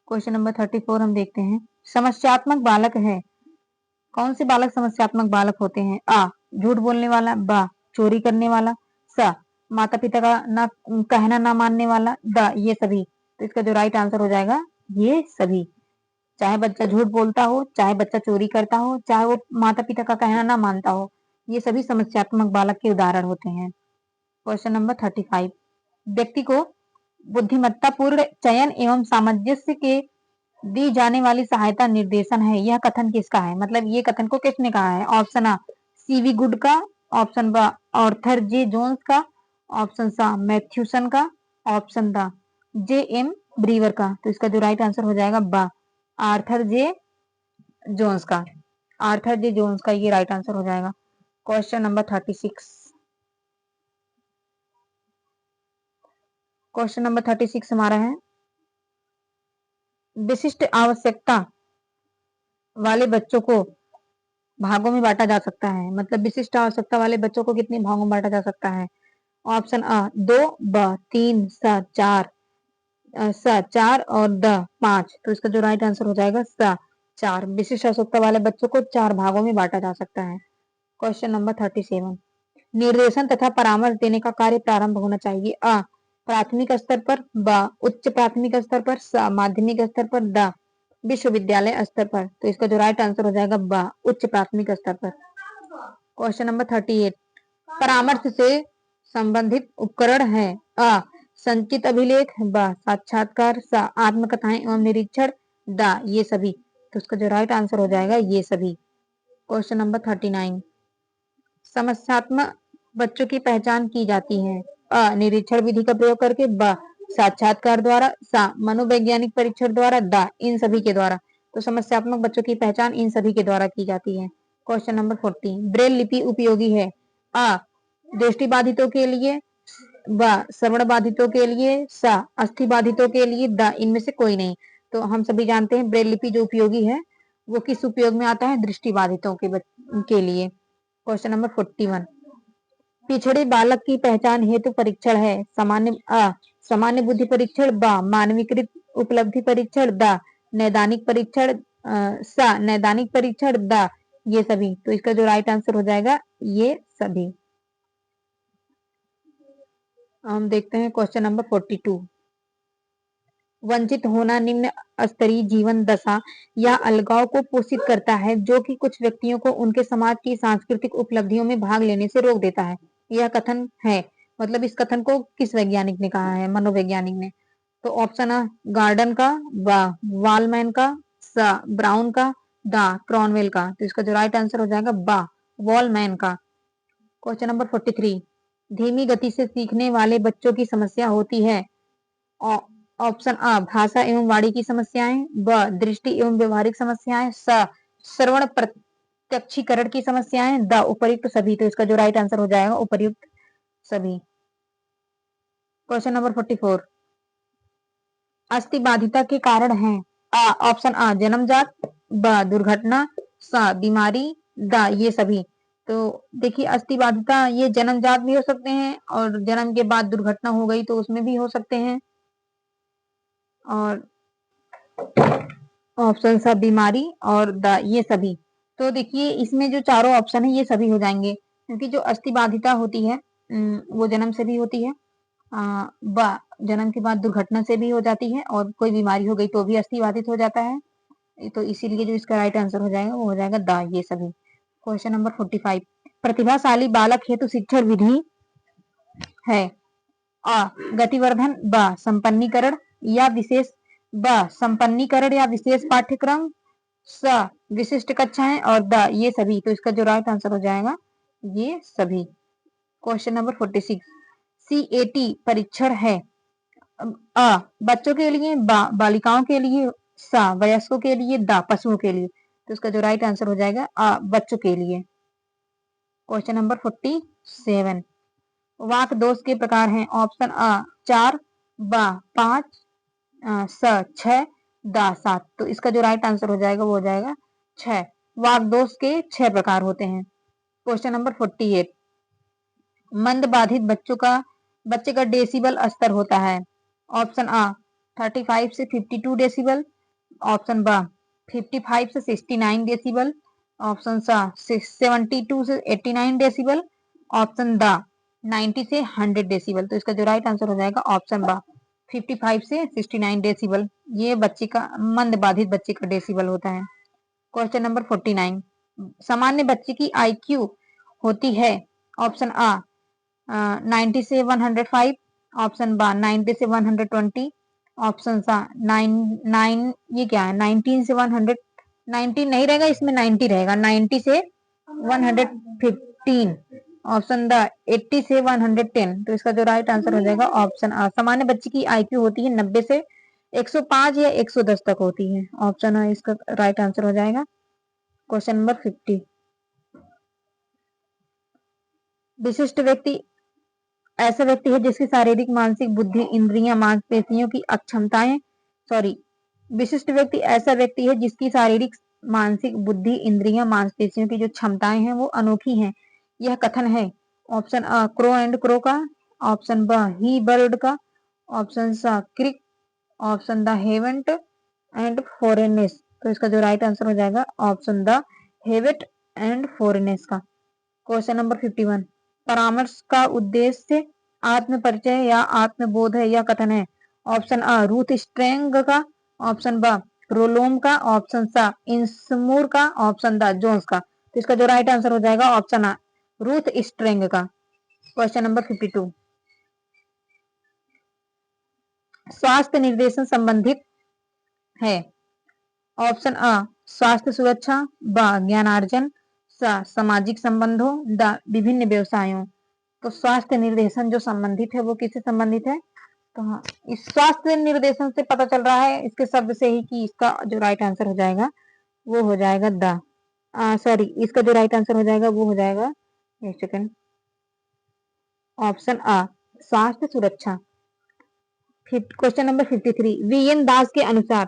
क्वेश्चन नंबर 34 हम देखते हैं। समस्यात्मक बालक है, कौन से बालक समस्यात्मक बालक होते हैं। आ झूठ बोलने वाला, ब चोरी करने वाला, स माता पिता का ना कहना ना मानने वाला, द ये सभी, तो इसका जो राइट आंसर हो जाएगा ये सभी। चाहे बच्चा झूठ बोलता हो, चाहे बच्चा चोरी करता हो, चाहे वो माता पिता का कहना ना मानता हो, ये सभी समस्यात्मक बालक के उदाहरण होते हैं। क्वेश्चन नंबर 35, व्यक्ति को बुद्धिमत्ता पूर्ण चयन एवं सामंजस्य के दी जाने वाली सहायता निर्देशन है, यह कथन किसका है। मतलब ये कथन को किसने कहा है। ऑप्शन आ सीवी गुड का, option B Arthur J Jones का, ऑप्शन सा मैथ्यूसन का, option D J M Brewer का, तो इसका जो राइट आंसर हो जाएगा ब आर्थर जे जोन्स का। आर्थर जे जोन्स का ये राइट आंसर हो जाएगा। क्वेश्चन नंबर 36, क्वेश्चन नंबर 36 हमारा है, विशिष्ट आवश्यकता वाले बच्चों को भागों में बांटा जा सकता है। मतलब विशिष्ट आवश्यकता वाले बच्चों को कितने भागों में बांटा जा सकता है। ऑप्शन अ 2, ब 3, स 4 और द 5, तो इसका जो राइट आंसर हो जाएगा स 4। विशिष्ट आवश्यकता वाले बच्चों को 4 भागों में बांटा जा सकता है। क्वेश्चन नंबर 37, निर्देशन तथा परामर्श देने का कार्य प्रारंभ होना चाहिए। अ प्राथमिक स्तर पर, ब उच्च प्राथमिक स्तर पर, स माध्यमिक स्तर पर, द विश्वविद्यालय स्तर पर, तो इसका जो राइट आंसर हो जाएगा ब उच्च प्राथमिक स्तर पर। क्वेश्चन नंबर 38, परामर्श से संबंधित उपकरण है। अ संचित अभिलेख, ब साक्षात्कार, स आत्मकथाएं एवं निरीक्षण, द ये सभी, तो उसका जो राइट आंसर हो जाएगा ये सभी। क्वेश्चन नंबर 39, समस्यात्मक बच्चों की पहचान की जाती है। अ निरीक्षण विधि का प्रयोग करके, ब साक्षात्कार द्वारा, सा मनोवैज्ञानिक परीक्षण द्वारा, द इन सभी के द्वारा, तो समस्यात्मक बच्चों की पहचान इन सभी के द्वारा की जाती है। क्वेश्चन नंबर 40, ब्रेल लिपि उपयोगी है। अ दृष्टि बाधितों के लिए, ब श्रवण बाधितों के लिए, स अस्थि बाधितों के लिए, द इनमें से कोई नहीं, तो हम सभी जानते हैं ब्रेल लिपि जो उपयोगी है वो किस उपयोग में आता है, दृष्टि बाधितों के लिए। क्वेश्चन नंबर 41, पिछड़े बालक की पहचान हेतु परीक्षण है। सामान्य बुद्धि परीक्षण, ब मानवीकृत उपलब्धि परीक्षण, द नैदानिक परीक्षण, स नैदानिक परीक्षण, द ये सभी। तो इसका जो राइट आंसर हो जाएगा ये सभी। हम देखते हैं क्वेश्चन नंबर 42। वंचित होना निम्न स्तरीय जीवन दशा या अलगाव को पोषित करता है जो कि कुछ व्यक्तियों को उनके समाज की सांस्कृतिक उपलब्धियों में भाग लेने से रोक देता है। यह कथन है, मतलब इस कथन को किस वैज्ञानिक ने कहा है? मनोवैज्ञानिक ने। तो ऑप्शन आ गार्डन का, बा वालमैन का, सा ब्राउन का, दा क्रॉनवेल का। तो इसका जो राइट आंसर हो जाएगा बा वॉलमैन का। Question number 43। धीमी गति से सीखने वाले बच्चों की समस्या होती है। ऑप्शन आ भाषा एवं वाणी की समस्याएं, ब दृष्टि एवं व्यवहारिक समस्याएं, स श्रवण प्रत्यक्षीकरण की समस्याएं, द उपर्युक्त सभी। तो इसका जो राइट आंसर हो जाएगा उपर्युक्त सभी। Question number 44। अस्थिबाधिता के कारण हैं। ऑप्शन आ जन्मजात, ब दुर्घटना, स बीमारी, द ये सभी। तो देखिए अस्थिबाधिता ये जन्मजात भी हो सकते हैं और जन्म के बाद दुर्घटना हो गई तो उसमें भी हो सकते हैं। और ऑप्शन सा बीमारी और द ये सभी। तो देखिए इसमें जो चारों ऑप्शन है ये सभी हो जाएंगे क्योंकि जो अस्थिबाधिता होती है वो जन्म से भी होती है, ब जन्म के बाद दुर्घटना से भी हो जाती है और कोई बीमारी हो गई तो भी अस्थिबाधित हो जाता है। तो इसीलिए जो इसका राइट आंसर हो जाएगा वो हो जाएगा द ये सभी। Question number 45। प्रतिभाशाली बालक हेतु शिक्षण विधि है। गतिवर्धन, ब संपन्नीकरण या विशेष, ब संपन्नीकरण या विशेष पाठ्यक्रम, स विशिष्ट कक्षाएं और द ये सभी। तो इसका जो राइट आंसर हो जाएगा ये सभी। Question number 46। CAT परीक्षण है। अ बच्चों के लिए, ब बालिकाओं के लिए, स वयस्कों के लिए, द पशुओं के लिए। तो इसका जो राइट आंसर हो जाएगा बच्चों के लिए। Question number 47। वाक दोष के प्रकार हैं। ऑप्शन आ 4, ब 5, स 6, द 7। तो इसका जो राइट आंसर हो जाएगा वो हो जाएगा 6। वाक दोष के 6 प्रकार होते हैं। Question number 48। मंद बाधित बच्चे का डेसिबल स्तर होता है। ऑप्शन आ 35 से 52 डेसिबल, ऑप्शन ब 55 से 69 डेसिबल, ऑप्शन सा 72 से 89 डेसिबल, ऑप्शन द 90 से 100 डेसिबल। तो इसका जो राइट आंसर हो जाएगा ऑप्शन बा 55 से 69 डेसिबल। ये बच्चे का मंद बाधित बच्चे का डेसिबल होता है। Question number 49। सामान्य बच्चे की IQ होती है। ऑप्शन आ 90 से 105, ऑप्शन बा 90 से 120, ऑप्शन सा 9 ये क्या है 19 से 100, 19 नहीं रहेगा इसमें 90 रहेगा, 90 से 115, ऑप्शन द 80 से 110। तो इसका जो राइट आंसर हो जाएगा ऑप्शन आ। सामान्य बच्चे की IQ होती है 90 से 105 या 110 तक होती है। ऑप्शन आ इसका राइट आंसर हो जाएगा। Question number 50। विशिष्ट व्यक्ति ऐसा व्यक्ति है जिसकी शारीरिक, मानसिक, बुद्धि, इंद्रियां, मांसपेशियों की अक्षमताएं, सॉरी, विशिष्ट व्यक्ति ऐसा व्यक्ति है जिसकी शारीरिक, मानसिक, बुद्धि, इंद्रियां, मांसपेशियों की जो क्षमताएं हैं वो अनोखी हैं। यह कथन है। Option a crow and crow का, ऑप्शन ब ही बर्ड का, ऑप्शन सा क्रिक, ऑप्शन द हेवेंट एंड फोरेनेस। तो इसका जो राइट आंसर हो जाएगा ऑप्शन द हेवेट एंड फोरेनेस का। Question number 51। परामर्श का उद्देश्य आत्म परिचय या आत्मबोध है। यह कथन है। ऑप्शन अ रूथ स्ट्रेंग का, ऑप्शन ब रोलोम का, ऑप्शन सा इंसमूर का, ऑप्शन द जोन्स का। तो इसका जो राइट आंसर हो जाएगा ऑप्शन आ रूथ स्ट्रेंग का। Question number 52। स्वास्थ्य निर्देशन संबंधित है। ऑप्शन अ स्वास्थ्य सुरक्षा, ब ज्ञानार्जन, स सामाजिक संबंधों, द विभिन्न व्यवसायों। तो स्वास्थ्य निर्देशन जो संबंधित है वो किससे संबंधित है? तो हाँ, इस स्वास्थ्य निर्देशन से पता चल रहा है इसके शब्द से ही कि इसका जो राइट आंसर हो जाएगा वो हो जाएगा द, सॉरी, इसका जो राइट आंसर हो जाएगा वो हो जाएगा, एक सेकंड, ऑप्शन आ स्वास्थ्य सुरक्षा। Question number 53। VN दास के अनुसार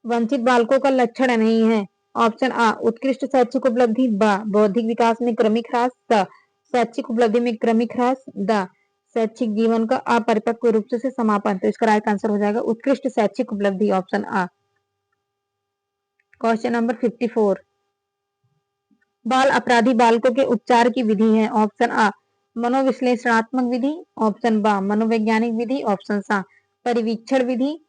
वंचित बालकों का लक्षण नहीं है। ऑप्शन आ उत्कृष्ट शैक्षिक उपलब्धि, ब बौद्धिक विकास में क्रमिक ह्रास, स शैक्षिक उपलब्धि में क्रमिक ह्रास, द शैक्षिक जीवन का अपरिपक्व रूप से समापन। तो इसका राइट आंसर हो जाएगा उत्कृष्ट शैक्षिक उपलब्धि, ऑप्शन आ। Question number 54। बाल अपराधी बालकों के उपचार की विधि है। ऑप्शन आ मनोविश्लेषणात्मक विधि, ऑप्शन बा मनोवैज्ञानिक विधि, ऑप्शन सा परिवीक्षण विधि,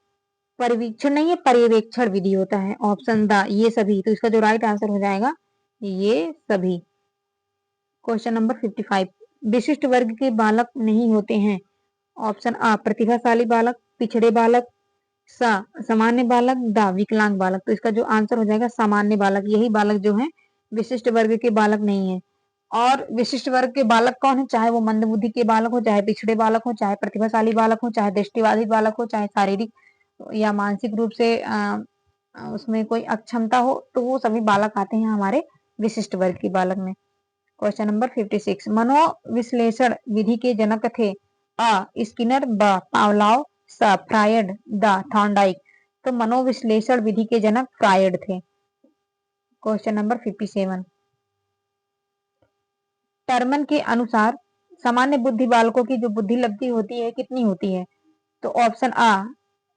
परिवीक्षण नहीं है पर्यवेक्षण विधि होता है, ऑप्शन दा ये सभी। तो इसका जो राइट आंसर हो जाएगा ये सभी। क्वेश्चन नंबर 55, विशिष्ट वर्ग के बालक नहीं होते हैं। ऑप्शन आ प्रतिभाशाली बालक, पिछड़े बालक, सा सामान्य बालक, दा विकलांग बालक। तो इसका जो आंसर हो जाएगा सामान्य बालक। यही बालक जो है विशिष्ट वर्ग के बालक नहीं है। और विशिष्ट वर्ग के बालक कौन है? चाहे वो मंदबुद्धि के बालक हो, चाहे पिछड़े बालक हो, चाहे प्रतिभाशाली बालक हो, चाहे दृष्टिबाधित बालक हो, चाहे शारीरिक या मानसिक रूप से उसमें कोई अक्षमता हो, तो वो सभी बालक आते हैं हमारे विशिष्ट वर्ग के बालक में। क्वेश्चन नंबर 56, मनोविश्लेषण विधि के जनक थे। आ स्किनर, ब पावलाव, स फ्रायड, द थॉर्नडाइक। तो मनोविश्लेषण विधि के जनक फ्रायड थे। क्वेश्चन नंबर 57, टर्मन के अनुसार सामान्य बुद्धि बालकों की जो बुद्धि लब्धि होती है कितनी होती है? तो ऑप्शन आ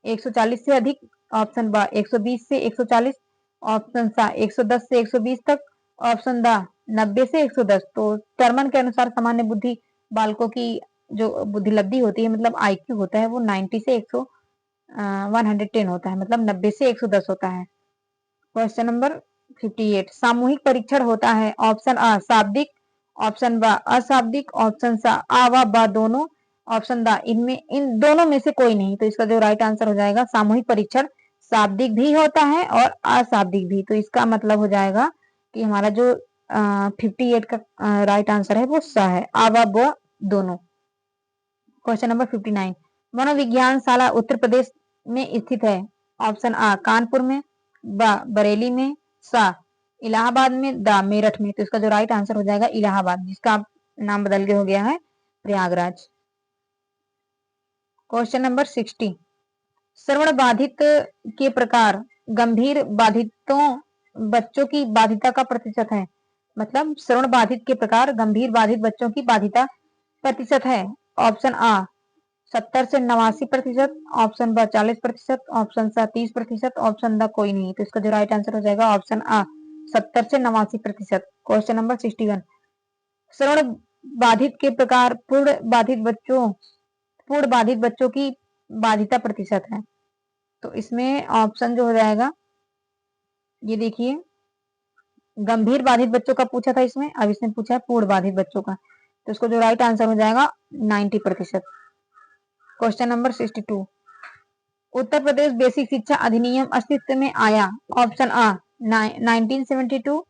140 से अधिक, ऑप्शन बा 120 से 140, ऑप्शन सा 110 से 120 तक, ऑप्शन दा 90 से 110। तो टर्मन के अनुसार सामान्य बुद्धि बालकों की जो बुद्धि लब्धि होती है मतलब आईक्यू होता है वो 90 से 110 होता है, मतलब 90 से 110 होता है। क्वेश्चन नंबर 58, सामूहिक परीक्षण होता है। ऑप्शन आ शाब्दिक, ऑप्शन बा अशाब्दिक, ऑप्शन सा आ व ब दोनों, ऑप्शन दा इनमें इन दोनों में से कोई नहीं। तो इसका जो राइट आंसर हो जाएगा सामूहिक परीक्षण शाब्दिक भी होता है और अशाब्दिक भी। तो इसका मतलब हो जाएगा कि हमारा जो 58 का राइट आंसर है वो सा है, आ व ब दोनों। क्वेश्चन नंबर 59, मनोविज्ञान शाला उत्तर प्रदेश में स्थित है। ऑप्शन आ कानपुर में, ब बरेली में, सा इलाहाबाद में, द मेरठ में। तो इसका जो राइट आंसर हो जाएगा इलाहाबाद, जिसका नाम बदल के हो गया है प्रयागराज। क्वेश्चन नंबर 60, श्रवण बाधित के प्रकार गंभीर बाधितों बच्चों की बाधिता का प्रतिशत है। मतलब श्रवण बाधित के प्रकार गंभीर बाधित बच्चों की बाधिता प्रतिशत है। ऑप्शन आ 70 से 89%, ऑप्शन ब 40%, ऑप्शन सा 30%, ऑप्शन द कोई नहीं। तो इसका जो राइट आंसर हो जाएगा ऑप्शन आ 70 से 89%। क्वेश्चन नंबर 61, श्रवण बाधित के प्रकार पूर्ण बाधित बच्चों की बाधिता प्रतिशत है। तो इसमें ऑप्शन जो हो जाएगा ये देखिए, गंभीर बाधित बच्चों का पूछा था इसमें, अब इसने पूछा है पूर्ण बाधित बच्चों का। तो इसको जो राइट आंसर हो जाएगा 90%। Question number 62, Uttar Pradesh basic शिक्षा अधिनियम अस्तित्व में आया। ऑप्शन आ 1972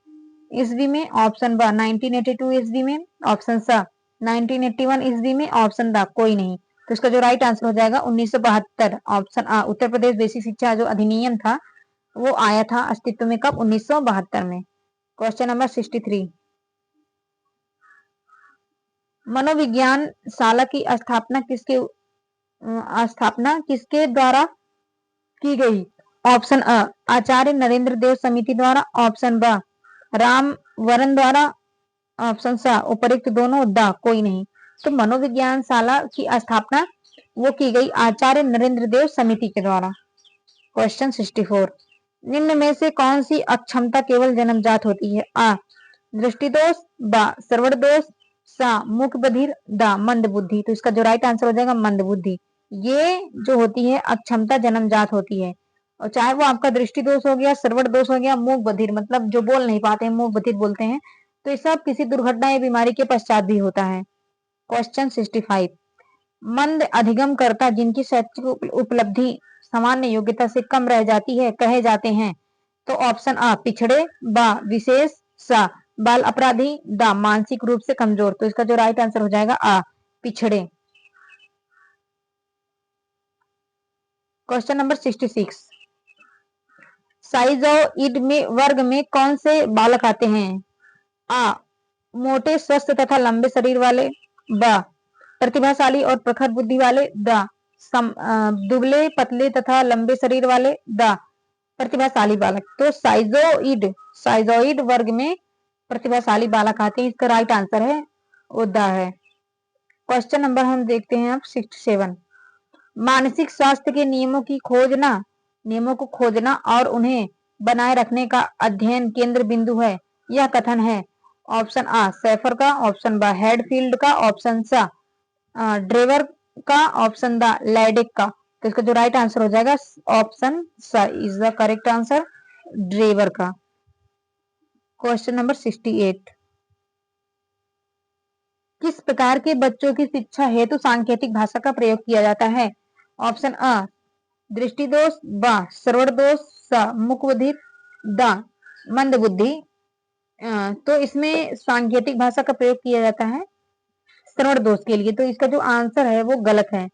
ईस्वी में, ऑप्शन ब 1982 ईस्वी में, ऑप्शन सा 1981 ईस्वी में, ऑप्शन द कोई नहीं। तो इसका जो राइट आंसर हो जाएगा 1972, ऑप्शन आ उत्तर प्रदेश बेसिक शिक्षा जो अधिनियम था वो आया था अस्तित्व में कब? 1972 में। क्वेश्चन नंबर 63, मनोविज्ञान शाला की स्थापना किसके द्वारा की गई? ऑप्शन अ आचार्य नरेंद्र देव समिति द्वारा, ऑप्शन ब राम वरन द्वारा, ऑप्शन सा उपरोक्त दोनों, द कोई नहीं। तो मनोविज्ञान शाला की स्थापना वो की गई आचार्य नरेंद्र देव समिति के द्वारा। क्वेश्चन 64, निम्न में से कौन सी अक्षमता केवल जन्मजात होती है? आ दृष्टि दोष, ब श्रवण दोष, सा मूक बधिर, द मंद बुद्धि। तो इसका जो राइट आंसर हो जाएगा मंद बुद्धि। ये जो होती है अक्षमता जन्मजात होती है, और चाहे वो आपका दृष्टि दोष हो गया, श्रवण दोष हो गया, मूक बधिर मतलब जो बोल नहीं पाते हैं मूक बधिर बोलते हैं, तो ये सब किसी दुर्घटना या बीमारी के पश्चात भी होता है। क्वेश्चन 65, मंद अधिगम करता जिनकी शैक्षिक उपलब्धि सामान्य योग्यता से कम रह जाती है कहे जाते हैं। तो ऑप्शन आ पिछड़े, ब विशेष, सा बाल अपराधी, द मानसिक रूप से कमजोर। तो इसका जो राइट आंसर हो जाएगा आ पिछड़े। क्वेश्चन नंबर 66, साइज़ोइड में वर्ग में कौन से बालक आते हैं? आ मोटे स्वस्थ तथा लंबे शरीर वाले, ब प्रतिभाशाली और प्रखर बुद्धि वाले, द दुबले पतले तथा लंबे शरीर वाले, द प्रतिभाशाली बालक। तो साइज़ोइड वर्ग में प्रतिभाशाली बालक आते हैं। इसका राइट आंसर है वो द है। क्वेश्चन नंबर हम देखते हैं अब 67, मानसिक स्वास्थ्य के नियमों को खोजना और उन्हें बनाए रखने का अध्ययन केंद्र बिंदु है। यह कथन है। ऑप्शन आ सेफर का, ऑप्शन बा हेडफील्ड का, ऑप्शन सा ड्रेवर का, ऑप्शन द लैडिक का। तो इसका जो राइट आंसर हो जाएगा ऑप्शन सा is the correct answer, Drever का। क्वेश्चन नंबर 68, किस प्रकार के बच्चों की शिक्षा हेतु सांकेतिक भाषा का प्रयोग किया जाता है? ऑप्शन अ दृष्टि दोष, ब श्रवण दोष, स मुखबधिर, द मंद बुद्धि। तो इसमें सांकेतिक भाषा का प्रयोग किया जाता है श्रवण दोष के लिए, तो इसका जो आंसर है वो गलत है।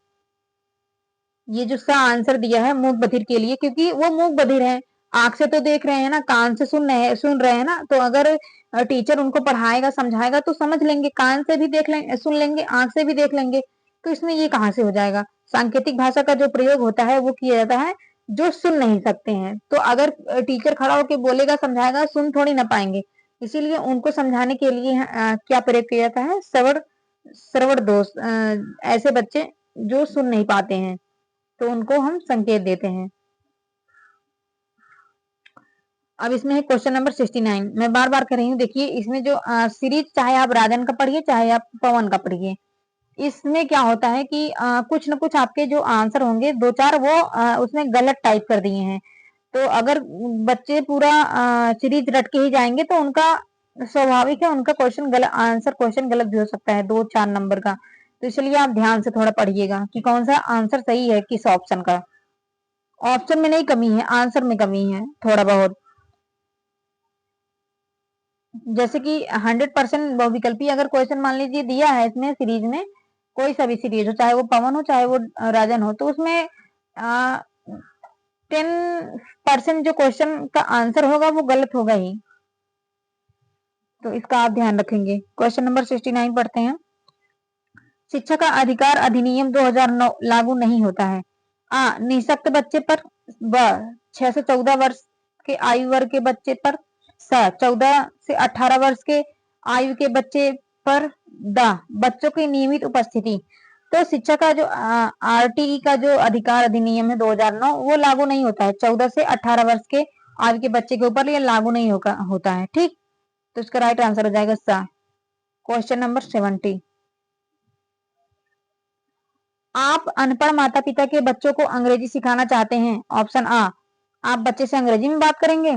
ये जो सा आंसर दिया है मूक बधिर के लिए, क्योंकि वो मूक बधिर है, आंख से तो देख रहे हैं ना, कान से सुन रहे हैं ना, तो अगर टीचर उनको पढ़ाएगा समझाएगा तो समझ लेंगे, कान से भी देख लेंगे, सुन लेंगे, आंख से भी देख लेंगे, तो इसमें ये कहाँ से हो जाएगा। सांकेतिक भाषा का जो प्रयोग होता है वो किया जाता है जो सुन नहीं सकते हैं, तो अगर टीचर खड़ा होकर बोलेगा समझाएगा सुन थोड़ी ना पाएंगे, इसीलिए उनको समझाने के लिए क्या प्रयोग किया जाता है, श्रवण दोष, ऐसे बच्चे जो सुन नहीं पाते हैं तो उनको हम संकेत देते हैं। अब इसमें है क्वेश्चन नंबर 69, मैं बार बार कर रही हूँ, देखिए इसमें जो सीरीज चाहे आप राजन का पढ़िए चाहे आप पवन का पढ़िए, इसमें क्या होता है कि कुछ न कुछ आपके जो आंसर होंगे दो चार वो उसमें गलत टाइप कर दिए हैं, तो अगर बच्चे पूरा सीरीज रट के ही जाएंगे तो उनका स्वाभाविक है उनका क्वेश्चन गलत भी हो सकता है 2-4 नंबर का, तो इसलिए आप ध्यान से थोड़ा पढ़िएगा कि कौन सा आंसर सही है किस ऑप्शन का। ऑप्शन में नहीं कमी है, आंसर में कमी है थोड़ा बहुत। जैसे कि 100% बहुविकल्पी अगर क्वेश्चन मान लीजिए दिया है इसमें सीरीज में, कोई सा भी सीरीज हो, चाहे वो पवन हो चाहे वो राजन हो, तो उसमें 10% जो क्वेश्चन का आंसर होगा वो गलत होगा ही, तो इसका आप ध्यान रखेंगे। क्वेश्चन नंबर 69 पढ़ते हैं। शिक्षा का अधिकार अधिनियम 2009 लागू नहीं होता है। आ निःशक्त बच्चे पर, ब 6 से 14 वर्ष के आयु वर्ग के बच्चे पर, स 14 से 18 वर्ष के आयु के बच्चे पर, द बच्चों की नियमित उपस्थिति। तो शिक्षा का जो आरटीई का जो अधिकार अधिनियम है 2009 वो लागू नहीं होता है 14 से 18 वर्ष के आयु के बच्चे के ऊपर, ये लागू नहीं होता है, ठीक। तो इसका राइट आंसर हो जाएगा सा। क्वेश्चन नंबर 70, आप अनपढ़ माता पिता के बच्चों को अंग्रेजी सिखाना चाहते हैं। ऑप्शन आ आप बच्चे से अंग्रेजी में बात करेंगे,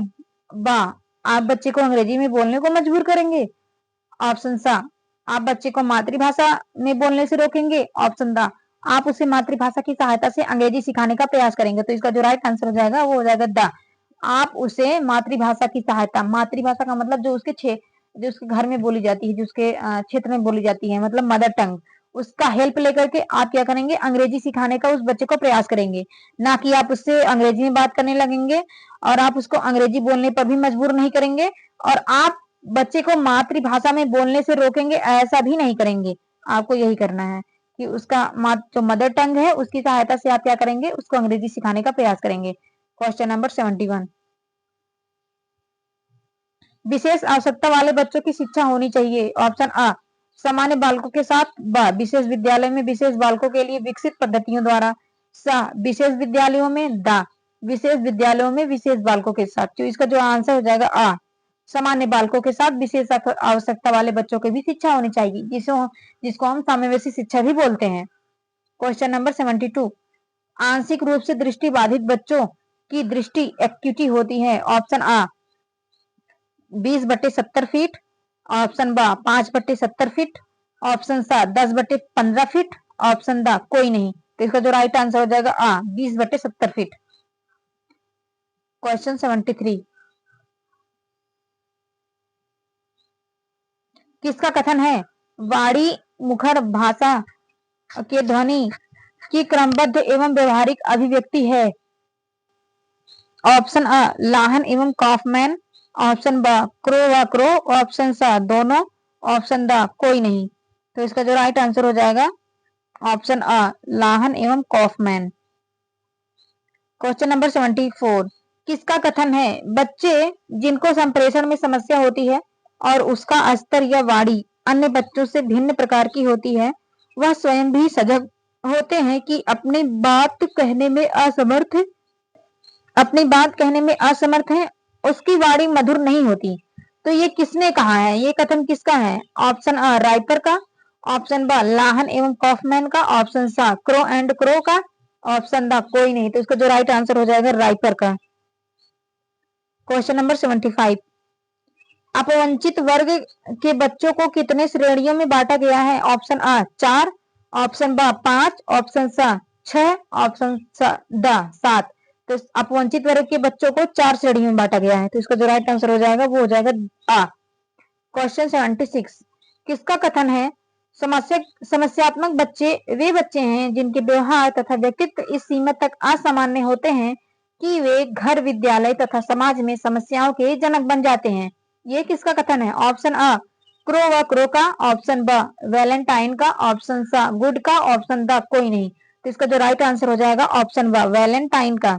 बा आप बच्चे को अंग्रेजी में बोलने को मजबूर करेंगे, ऑप्शन सा आप बच्चे को मातृभाषा में बोलने से रोकेंगे, ऑप्शन दा आप उसे मातृभाषा की सहायता से अंग्रेजी सिखाने का प्रयास करेंगे। तो इसका जो राइट आंसर हो जाएगा वो हो जाएगा दा, आप उसे मातृभाषा की सहायता, मातृभाषा का मतलब जो उसके घर में बोली जाती है, जो उसके क्षेत्र में बोली जाती है, मतलब मदर टंग, उसका हेल्प लेकर के आप क्या करेंगे, अंग्रेजी सिखाने का उस बच्चे को प्रयास करेंगे, ना कि आप उससे अंग्रेजी में बात करने लगेंगे, और आप उसको अंग्रेजी बोलने पर भी मजबूर नहीं करेंगे, और आप बच्चे को मातृभाषा में बोलने से रोकेंगे, ऐसा भी नहीं करेंगे। आपको यही करना है कि उसका जो मदर टंग है उसकी सहायता से आप क्या करेंगे, उसको अंग्रेजी सिखाने का प्रयास करेंगे। क्वेश्चन नंबर 71, विशेष आवश्यकता वाले बच्चों की शिक्षा होनी चाहिए। ऑप्शन आ सामान्य बालकों के साथ, ब विशेष विद्यालय में विशेष बालकों के लिए विकसित पद्धतियों द्वारा, स विशेष विद्यालयों में, द विशेष विद्यालयों में विशेष बालकों के साथ। तो इसका जो आंसर हो जाएगा आ सामान्य बालकों के साथ विशेष आवश्यकता वाले बच्चों की भी शिक्षा होनी चाहिए, जिसको हम साम्यवयसी शिक्षा भी बोलते हैं। क्वेश्चन नंबर 72, आंशिक रूप से दृष्टि बाधित बच्चों की दृष्टि एक्यूटी होती है। ऑप्शन आ 20/70 फीट, ऑप्शन बा 5/70 फीट, ऑप्शन सा 10/15 फीट, ऑप्शन दा कोई नहीं। तो इसका जो राइट आंसर हो जाएगा आ 20/70 फीट। क्वेश्चन 73, किसका कथन है वाणी मुखर भाषा के ध्वनि की क्रमबद्ध एवं व्यवहारिक अभिव्यक्ति है। ऑप्शन अ लाहन एवं कॉफमैन, ऑप्शन ब क्रो व क्रो, ऑप्शन सा दोनों, ऑप्शन द कोई नहीं। तो इसका जो राइट आंसर हो जाएगा ऑप्शन अ लाहन एवं कॉफमैन। क्वेश्चन नंबर 74, किसका कथन है बच्चे जिनको संप्रेषण में समस्या होती है और उसका स्तर या वाणी अन्य बच्चों से भिन्न प्रकार की होती है, वह स्वयं भी सजग होते हैं कि अपनी बात कहने में असमर्थ है, उसकी वाणी मधुर नहीं होती, तो ये किसने कहा है, ये कथन किसका है? ऑप्शन अ राइपर का, ऑप्शन ब लाहन एवं कॉफमैन का, ऑप्शन सा क्रो एंड क्रो का, ऑप्शन द कोई नहीं। तो इसका जो राइट आंसर हो जाएगा राइपर का। क्वेश्चन नंबर 75, अपवंचित वर्ग के बच्चों को कितने श्रेणियों में बांटा गया है? ऑप्शन अ 4, ऑप्शन ब 5, ऑप्शन स 6, ऑप्शन द 7। तो अपवंचित वर्ग के बच्चों को 4 श्रेणियों में बांटा गया है। तो इसका जो राइट आंसर हो जाएगा वो हो जाएगा आ। क्वेश्चन 76, किसका कथन है? समस्यात्मक बच्चे वे बच्चे हैं जिनके व्यवहार तथा व्यक्तित्व इस सीमा तक असामान्य होते हैं कि वे घर, विद्यालय तथा समाज में समस्याओं के जनक बन जाते हैं। ये किसका कथन है? ऑप्शन अ क्रो व क्रो का, ऑप्शन ब वैलेंटाइन का, ऑप्शन स गुड का, ऑप्शन द कोई नहीं। तो इसका जो राइट आंसर हो जाएगा ऑप्शन ब वैलेंटाइन का।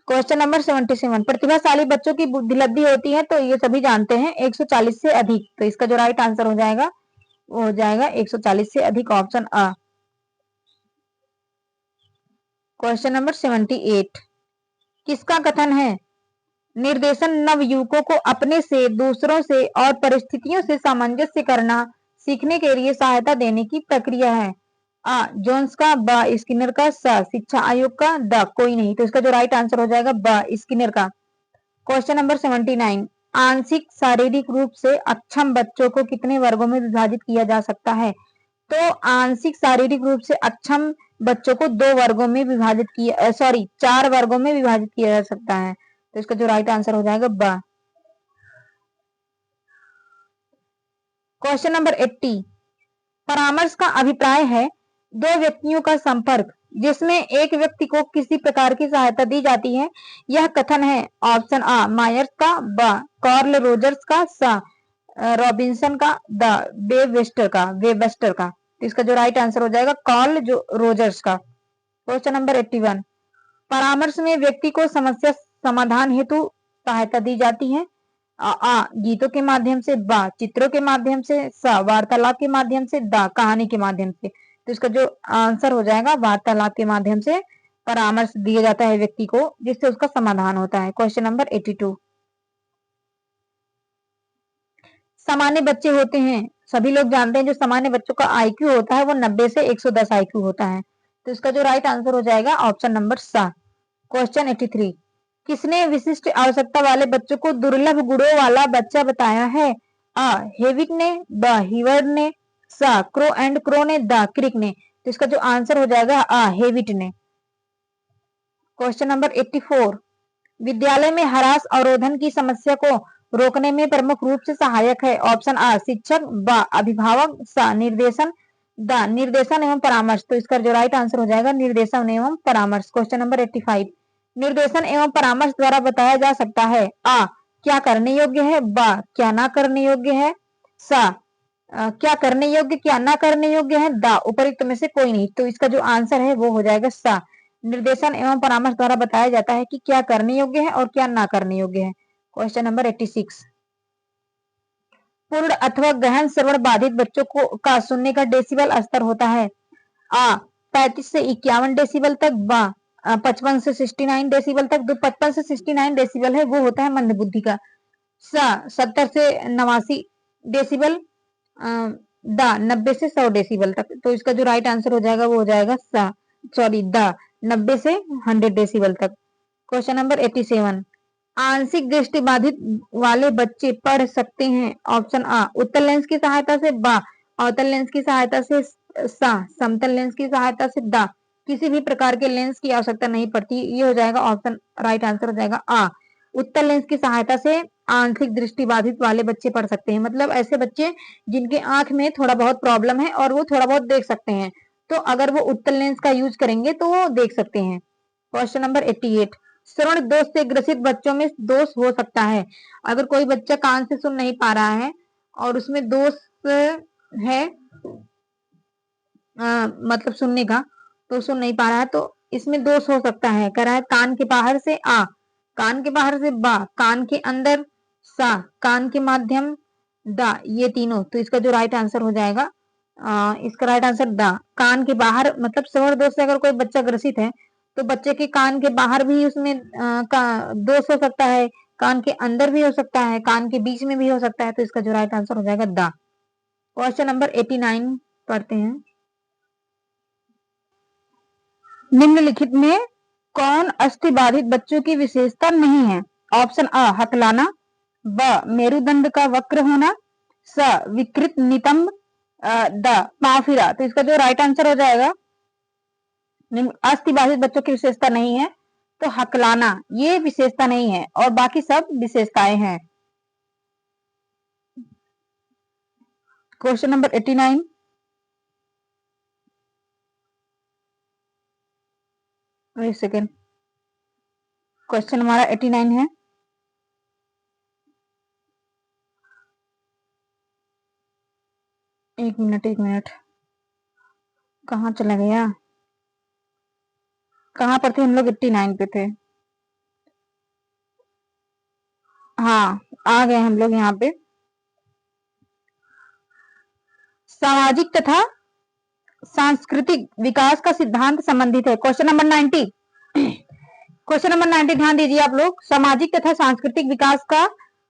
क्वेश्चन नंबर 77, प्रतिभाशाली बच्चों की बुद्धिलब्धि होती है तो ये सभी जानते हैं 140 से अधिक। तो इसका जो राइट आंसर हो जाएगा वो हो जाएगा 140 से अधिक, ऑप्शन अ। क्वेश्चन नंबर 78, किसका कथन है? निर्देशन नवयुवकों को अपने से, दूसरों से और परिस्थितियों से सामंजस्य करना सीखने के लिए सहायता देने की प्रक्रिया है। आ जोन्स का, ब स्किनर का, स शिक्षा आयोग का, द कोई नहीं। तो इसका जो राइट आंसर हो जाएगा ब स्किनर का। क्वेश्चन नंबर 79, आंशिक शारीरिक रूप से अक्षम बच्चों को कितने वर्गों में विभाजित किया जा सकता है? तो आंशिक शारीरिक रूप से अक्षम बच्चों को 2 वर्गों में विभाजित किया, 4 वर्गों में विभाजित किया जा सकता है। तो इसका जो राइट आंसर हो जाएगा ब। क्वेश्चन नंबर 80, परामर्श का अभिप्राय है 2 व्यक्तियों का संपर्क जिसमें एक व्यक्ति को किसी प्रकार की सहायता दी जाती है। यह कथन है ऑप्शन अ मायर्स का, ब कार्ल रोजर्स का, स रॉबिन्सन का, द वेबस्टर का। तो इसका जो राइट आंसर हो जाएगा कार्ल रोजर्स का। क्वेश्चन नंबर 81, परामर्श में व्यक्ति को समस्या समाधान हेतु सहायता दी जाती है। आ गीतों के माध्यम से, बा चित्रों के माध्यम से, स वार्तालाप के माध्यम से, द कहानी के माध्यम से। तो इसका जो आंसर हो जाएगा वार्तालाप के माध्यम से परामर्श दिया जाता है व्यक्ति को जिससे उसका समाधान होता है। क्वेश्चन नंबर 82, सामान्य बच्चे होते हैं, सभी लोग जानते हैं जो सामान्य बच्चों का आईक्यू होता है वो 90 से 110 आईक्यू होता है। तो इसका जो राइट आंसर हो जाएगा ऑप्शन नंबर सा। क्वेश्चन 83, किसने विशिष्ट आवश्यकता वाले बच्चों को दुर्लभ गुणों वाला बच्चा बताया है? आ हेविट ने, ब हिवर्ड ने, सा क्रो एंड क्रो ने, द क्रिक ने। तो इसका जो आंसर हो जाएगा आ हेविट ने। क्वेश्चन नंबर 84, विद्यालय में हरास अवरोधन की समस्या को रोकने में प्रमुख रूप से सहायक है। ऑप्शन आ शिक्षक, ब अभिभावक, स निर्देशन, द निर्देशन एवं परामर्श। तो इसका जो राइट आंसर हो जाएगा निर्देशन एवं परामर्श। क्वेश्चन नंबर 85, निर्देशन एवं परामर्श द्वारा बताया जा सकता है आ क्या करने योग्य है, ब क्या ना करने योग्य है, स क्या करने योग्य क्या ना करने योग्य है, द उपयुक्त में से कोई नहीं। तो इसका जो आंसर है वो हो जाएगा स। निर्देशन एवं परामर्श द्वारा बताया जाता है कि क्या करने योग्य है और क्या ना करने योग्य है। क्वेश्चन नंबर 86, पूर्ण अथवा गहन श्रवण बाधित बच्चों को का सुनने का डेसिबल स्तर होता है। आ 35 से 51 डेसिबल तक, ब 55 से 69 डेसिबल तक। जो 55 से 69 डेसिबल है वो होता है मंद बुद्धि का। स 70 से 89 डेसिबल, द 90 से 100 डेसिबल तक। तो इसका जो राइट आंसर हो जाएगा वो हो जाएगा द 90 से 100 डेसिबल तक। क्वेश्चन नंबर 87, आंशिक दृष्टि बाधित वाले बच्चे पढ़ सकते हैं। ऑप्शन आ उत्तल लेंस की सहायता से, ब अवतल लेंस की सहायता से, सा समतल लेंस की सहायता से, द किसी भी प्रकार के लेंस की आवश्यकता नहीं पड़ती। ये हो जाएगा ऑप्शन, राइट आंसर हो जाएगा आ उत्तल लेंस की सहायता से आंशिक दृष्टि बाधित वाले बच्चे पढ़ सकते हैं। मतलब ऐसे बच्चे जिनके आंख में थोड़ा बहुत प्रॉब्लम है और वो थोड़ा बहुत देख सकते हैं, तो अगर वो उत्तल लेंस का यूज करेंगे तो वो देख सकते हैं। क्वेश्चन नंबर 88, श्रवण दोष से ग्रसित बच्चों में दोष हो सकता है। अगर कोई बच्चा कान से सुन नहीं पा रहा है और उसमें दोष है, मतलब सुनने का, तो सुन नहीं पा रहा है तो इसमें दोष हो सकता है। कह रहा है कान के बाहर से, आ कान के बाहर से, बा कान के अंदर, सा कान के माध्यम, द ये तीनों। तो इसका जो राइट आंसर हो जाएगा इसका राइट आंसर द कान के बाहर। मतलब श्रवण दोष से अगर कोई बच्चा ग्रसित है तो बच्चे के कान के बाहर भी उसमें का दोष हो सकता है कान के अंदर भी हो सकता है, कान के बीच में भी हो सकता है, तो इसका जो राइट आंसर हो जाएगा द। क्वेश्चन नंबर 89 पढ़ते हैं। निम्नलिखित में कौन अस्थिबाधित बच्चों की विशेषता नहीं है? ऑप्शन अ हकलाना, ब मेरुदंड का वक्र होना, स विकृत नितंब, द पाफिरा। तो इसका जो राइट आंसर हो जाएगा, अस्थिबाधित बच्चों की विशेषता नहीं है तो हकलाना ये विशेषता नहीं है और बाकी सब विशेषताएं हैं। Question number 89। एक सेकेंड, क्वेश्चन हमारा 89 है। एक मिनट, कहाँ चला गया? कहाँ पर थे हम लोग? 89 पे थे। हाँ, आ गए हम लोग यहाँ पे। सामाजिक तथा सांस्कृतिक विकास का सिद्धांत संबंधित है। Question number 90। क्वेश्चन नंबर 90 ध्यान दीजिए आप लोग। सामाजिक तथा सांस्कृतिक विकास का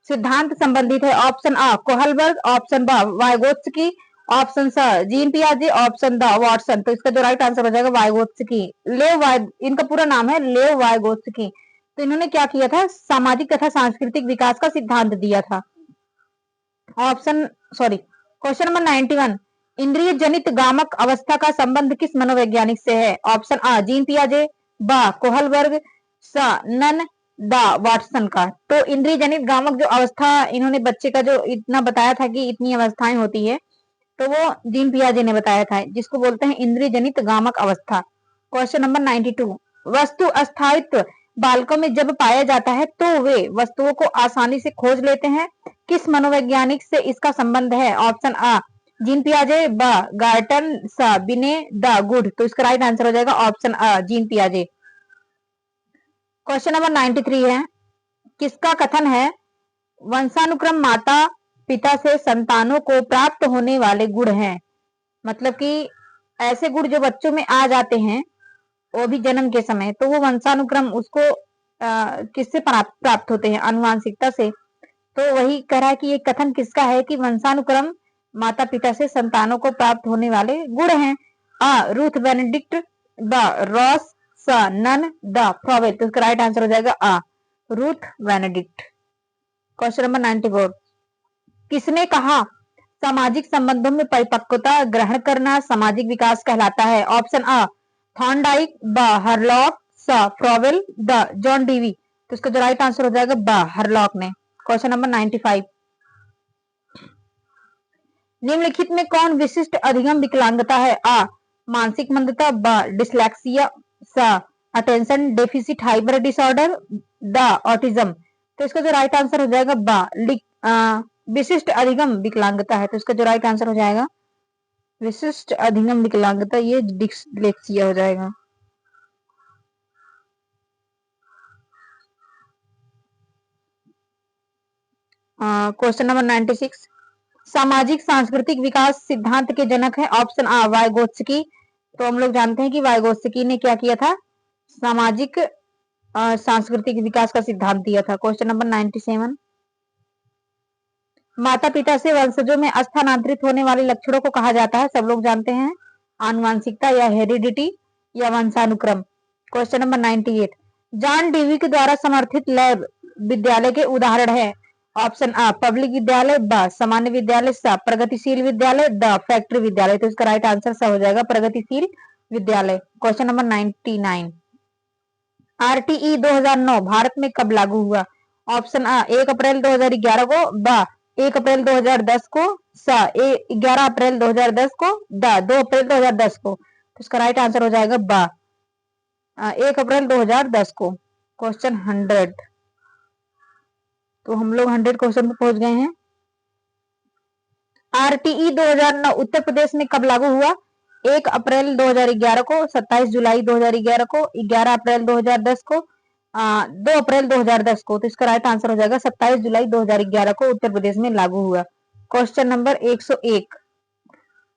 सिद्धांत संबंधित है। ऑप्शन अ कोहलबर्ग, ऑप्शन ब वाइगोत्स्की, ऑप्शन स जीन पियाजे, ऑप्शन द वाटसन। तो इसका जो राइट आंसर हो जाएगा वाइगोत्स्की। इनका पूरा नाम है लेव वाइगोत्स्की। तो इन्होंने क्या किया था? सामाजिक तथा सांस्कृतिक विकास का सिद्धांत दिया था। Question number 91। इंद्रिय जनित गामक अवस्था का संबंध किस मनोवैज्ञानिक से है? ऑप्शन अ जीन पियाजे, ब कोहलबर्ग, स नन, द वाटसन का। तो इंद्रिय जनित गामक जो अवस्था इन्होंने बच्चे का जो इतना बताया था कि इतनी अवस्थाएं होती है, तो वो जीन पियाजे ने बताया था, जिसको बोलते हैं इंद्रिय जनित गामक अवस्था। Question number 92। वस्तु अस्थायित्व बालकों में जब पाया जाता है तो वे वस्तुओं को आसानी से खोज लेते हैं। किस मनोवैज्ञानिक से इसका संबंध है? ऑप्शन अ जीन पियाजे, ब गार्टन, स बिने, द गुड। तो इसका राइट आंसर हो जाएगा ऑप्शन अ जीन पियाजे। क्वेश्चन नंबर 93 है। किसका कथन है वंशानुक्रम माता पिता से संतानों को प्राप्त होने वाले गुण हैं? मतलब कि ऐसे गुण जो बच्चों में आ जाते हैं वो भी जन्म के समय, तो वो वंशानुक्रम उसको किससे प्राप्त होते हैं? अनुवांशिकता से। तो वही कह रहा है कि ये कथन किसका है कि वंशानुक्रम माता पिता से संतानों को प्राप्त होने वाले गुण हैं? अ रूथ बेनेडिक्ट, ब रॉस, स नन, द फ्रॉवेल। तो इसका राइट आंसर हो जाएगा अ रूथ बेनेडिक्ट। Question number 94। किसने कहा सामाजिक संबंधों में परिपक्वता ग्रहण करना सामाजिक विकास कहलाता है? ऑप्शन अ थॉर्नडाइक, ब हरलॉक, स फ्रॉवेल, द जॉन डीवी। तो इसका जो राइट आंसर हो जाएगा ब हरलॉक ने। Question number 95। निम्नलिखित में कौन विशिष्ट अधिगम विकलांगता है? अ मानसिक मंदता, ब डिसलेक्सिया, स attention deficit hyper disorder, the autism. तो इसका जो राइट आंसर हो जाएगा ब विशिष्ट अधिगम विकलांगता है। तो इसका जो राइट आंसर हो जाएगा विशिष्ट अधिगम विकलांगता, ये डिसलेक्सिया हो जाएगा। Question number 96। सामाजिक सांस्कृतिक विकास सिद्धांत के जनक है? ऑप्शन आ वाइगोत्स्की। तो हम लोग जानते हैं कि वाइगोत्स्की ने क्या किया था? सामाजिक सांस्कृतिक विकास का सिद्धांत दिया था। Question number 97। माता पिता से वंशजों में स्थानांतरित होने वाले लक्षणों को कहा जाता है? सब लोग जानते हैं, आनुवांशिकता या हेरिडिटी या वंशानुक्रम। Question number 98। जॉन डीवी के द्वारा समर्थित लैब विद्यालय के उदाहरण है? ऑप्शन आ पब्लिक विद्यालय, ब सामान्य विद्यालय, स प्रगतिशील विद्यालय, द फैक्ट्री विद्यालय। तो इसका राइट आंसर स हो जाएगा प्रगतिशील विद्यालय। Question number 99। आरटीई 2009 भारत में कब लागू हुआ? ऑप्शन आ 1 अप्रैल 2011 को, ब 1 अप्रैल 2010 को, स 11 अप्रैल 2010 को, द 2 अप्रैल 2010 को। तो इसका राइट आंसर हो जाएगा ब 1 अप्रैल 2010 को। क्वेश्चन 100। तो हम लोग 100 क्वेश्चन पे पहुंच गए हैं। आरटीई 2009 उत्तर प्रदेश में कब लागू हुआ? 1 अप्रैल 2011 को, 27 जुलाई 2011 को, 11 अप्रैल 2010 को, 2 अप्रैल 2010 को। तो इसका राइट आंसर हो जाएगा 27 जुलाई 2011 को उत्तर प्रदेश में लागू हुआ। Question number 101।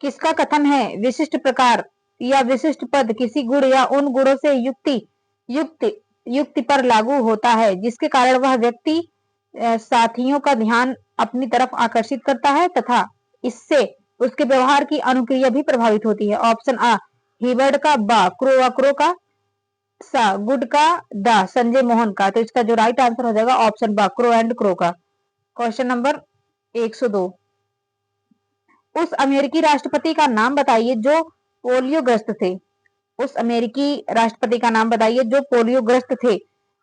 किसका कथन है विशिष्ट प्रकार या विशिष्ट पद किसी गुण या उन गुणों से युक्ति पर लागू होता है जिसके कारण वह व्यक्ति साथियों का ध्यान अपनी तरफ आकर्षित करता है तथा इससे उसके व्यवहार की अनुक्रिया भी प्रभावित होती है। ऑप्शन आ हिबर्ड का, बा क्रो का, सा गुड का, दा संजय मोहन का। तो इसका जो राइट आंसर हो जाएगा ऑप्शन बा क्रो एंड क्रो का। क्वेश्चन नंबर 102, उस अमेरिकी राष्ट्रपति का नाम बताइए जो पोलियोग्रस्त थे। उस अमेरिकी राष्ट्रपति का नाम बताइए जो पोलियोग्रस्त थे।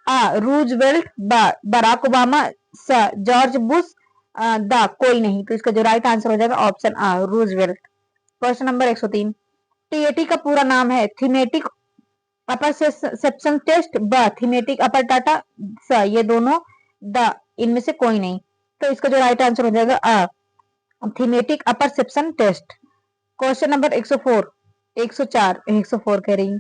आ रूजवेल्ट, बा बराक ओबामा, सा जॉर्ज बुश, दा कोई नहीं। तो इसका जो राइट आंसर हो जाएगा ऑप्शन आ रूजवेल्ट। क्वेश्चन नंबर 103, टीएटी का पूरा नाम है थीमेटिक अपर सेप्शन टेस्ट, ब थीमेटिक अपर टाटा, सा ये दोनों, द इनमें से कोई नहीं। तो इसका जो राइट आंसर हो जाएगा आ थीमेटिक अपर सेप्शन टेस्ट। क्वेश्चन नंबर 104, 104 कह रही हूँ,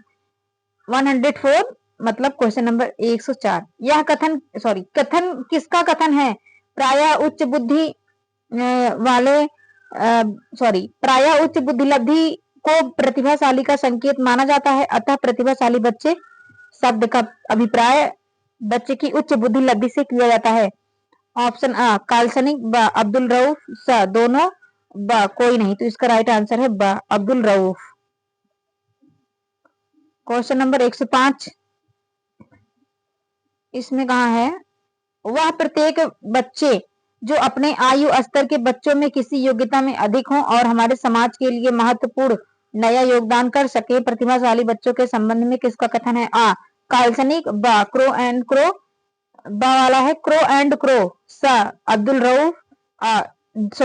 104 मतलब क्वेश्चन नंबर 104। यह कथन किसका कथन है? प्रायः उच्च बुद्धि प्रायः उच्च बुद्धि लब्धि को प्रतिभाशाली का संकेत माना जाता है, अतः प्रतिभाशाली बच्चे शब्द का अभिप्राय बच्चे की उच्च बुद्धि लब्धि से किया जाता है। ऑप्शन आ काल्सनिक, ब अब्दुल रऊफ, स दोनों, ब कोई नहीं। तो इसका राइट आंसर है ब अब्दुल रऊफ। क्वेश्चन नंबर 105, इसमें कहा है वह प्रत्येक बच्चे जो अपने आयु स्तर के बच्चों में किसी योग्यता में अधिक हों और हमारे समाज के लिए महत्वपूर्ण नया योगदान कर सके प्रतिभाशाली बच्चों के संबंध में किसका कथन है? आ काल्सनिक, ब क्रो एंड क्रो, ब वाला है क्रो एंड क्रो, स अब्दुल रऊफ,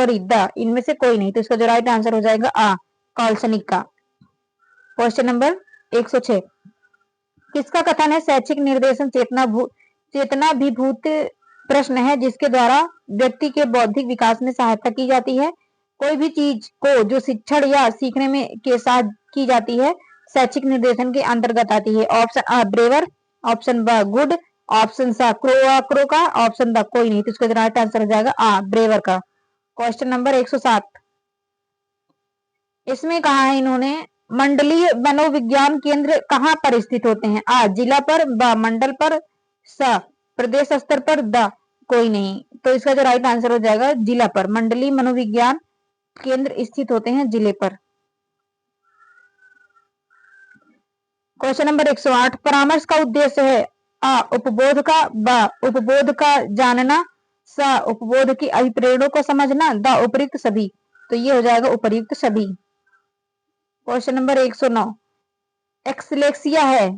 द इनमें से कोई नहीं। तो इसका जो राइट आंसर हो जाएगा आ काल्सनिक का। क्वेश्चन नंबर 106, किसका कथन है शैक्षिक निर्देशन चेतनाभिभूत प्रश्न है जिसके द्वारा व्यक्ति के बौद्धिक विकास में सहायता की जाती है। कोई भी चीज को जो शिक्षण या सीखने में के साथ की जाती है शैक्षिक निर्देशन के अंतर्गत आती है। ऑप्शन आ ब्रेवर, ऑप्शन ब गुड, ऑप्शन सा क्रो का, ऑप्शन द कोई नहीं। तो इसका राइट आंसर हो जाएगा आ ब्रेवर का। क्वेश्चन नंबर 107, इसमें कहा है इन्होंने मंडलीय मनोविज्ञान केंद्र कहाँ पर स्थित होते हैं? आ जिला पर, ब मंडल पर, स प्रदेश स्तर पर, द कोई नहीं। तो इसका जो राइट आंसर हो जाएगा जिला पर। मंडलीय मनोविज्ञान केंद्र स्थित होते हैं जिले पर। क्वेश्चन नंबर 108, परामर्श का उद्देश्य है आ उपबोध का, ब उपबोध का जानना, स उपबोध की अभिप्रेरणों को समझना, द उपयुक्त सभी। तो ये हो जाएगा उपयुक्त सभी। क्वेश्चन नंबर 109, एक्सलेक्सिया है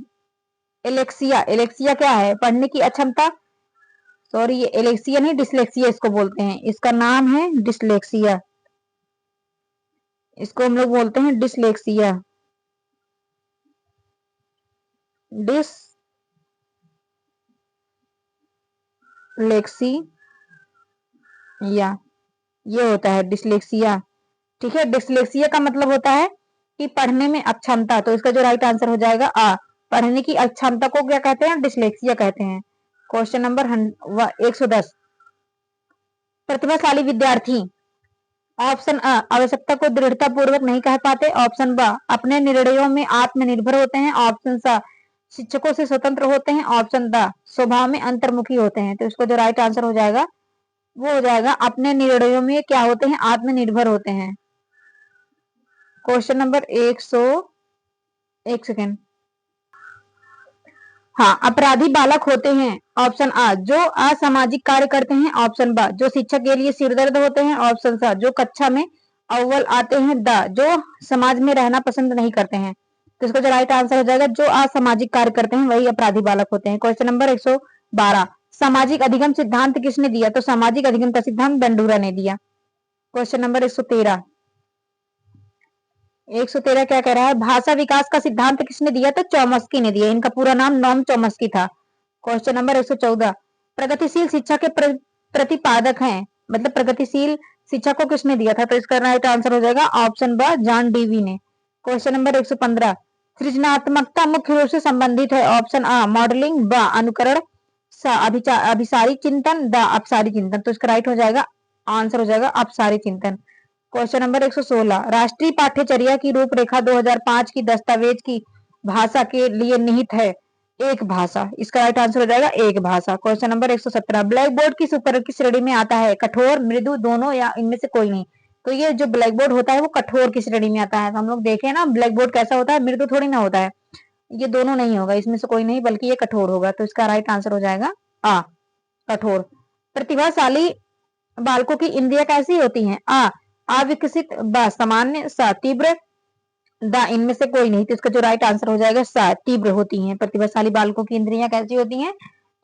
एलेक्सिया क्या है? पढ़ने की अक्षमता। सॉरी, ये एलेक्सिया नहीं डिसलेक्सिया इसको बोलते हैं, इसका नाम है डिसलेक्सिया, इसको हम लोग बोलते हैं डिसलेक्सिया। डिसलेक्सिया ये होता है डिसलेक्सिया। ठीक है, डिसलेक्सिया का मतलब होता है कि पढ़ने में अक्षमता। तो इसका जो राइट आंसर हो जाएगा आ पढ़ने की अक्षमता को क्या कहते हैं? डिसलेक्सिया कहते हैं। क्वेश्चन नंबर 110, प्रतिभाशाली विद्यार्थी। ऑप्शन अ आवश्यकता को दृढ़ता पूर्वक नहीं कह पाते, ऑप्शन ब अपने निर्णयों में आत्मनिर्भर होते हैं, ऑप्शन स शिक्षकों से स्वतंत्र होते हैं, ऑप्शन द स्वभाव में अंतर्मुखी होते हैं। तो इसको जो राइट आंसर हो जाएगा वो हो जाएगा अपने निर्णयों में क्या होते हैं? आत्मनिर्भर होते हैं। क्वेश्चन नंबर 1 सेकेंड, हाँ, अपराधी बालक होते हैं। ऑप्शन आ जो असामाजिक कार्य करते हैं, ऑप्शन ब जो शिक्षा के लिए सिरदर्द होते हैं, ऑप्शन स जो कक्षा में अव्वल आते हैं, द जो समाज में रहना पसंद नहीं करते हैं। तो इसका जो राइट आंसर हो जाएगा जो असामाजिक कार्य करते हैं वही अपराधी बालक होते हैं। क्वेश्चन नंबर 112, सामाजिक अधिगम सिद्धांत किसने दिया? तो सामाजिक अधिगम का सिद्धांत बंडूरा ने दिया। क्वेश्चन नंबर 113 क्या कह रहा है? भाषा विकास का सिद्धांत किसने दिया? तो चौमस्की ने दिया। इनका पूरा नाम नॉम चौमस्की था। क्वेश्चन नंबर 114, प्रगतिशील शिक्षा के प्रतिपादक हैं, मतलब प्रगतिशील शिक्षा को किसने दिया था? तो इसका राइट आंसर हो जाएगा ऑप्शन ब जॉन डीवी ने। क्वेश्चन नंबर 115, सृजनात्मकता मुख्य रूप से संबंधित है, ऑप्शन आ मॉडलिंग, ब अनुकरण, स अभिसारी चिंतन, द अपसारी चिंतन। तो इसका राइट हो जाएगा आंसर हो जाएगा अपसारी चिंतन। क्वेश्चन नंबर 116, राष्ट्रीय पाठ्यचर्या की रूपरेखा 2005 की दस्तावेज की भाषा के लिए निहित है। एक भाषा, इसका राइट आंसर हो जाएगा एक भाषा। क्वेश्चन नंबर 117, ब्लैक बोर्ड किस उपकरण की श्रेणी में आता है? कठोर, मृदु, दोनों या इनमें से कोई नहीं? तो ये जो ब्लैक बोर्ड होता है वो कठोर की श्रेणी में आता है। तो हम लोग देखें ना ब्लैक बोर्ड कैसा होता है, मृदु थोड़ी ना होता है। ये दोनों नहीं होगा, इसमें से कोई नहीं, बल्कि ये कठोर होगा। तो इसका राइट आंसर हो जाएगा आ, कठोर। प्रतिभाशाली बालकों की इंद्रियां कैसी होती हैं? अविकसित, ब सामान्य, स तीव्र, द इनमें से कोई नहीं। तो इसका जो राइट आंसर हो जाएगा स तीव्र होती हैं। प्रतिभाशाली बालकों की इंद्रियां कैसी होती हैं?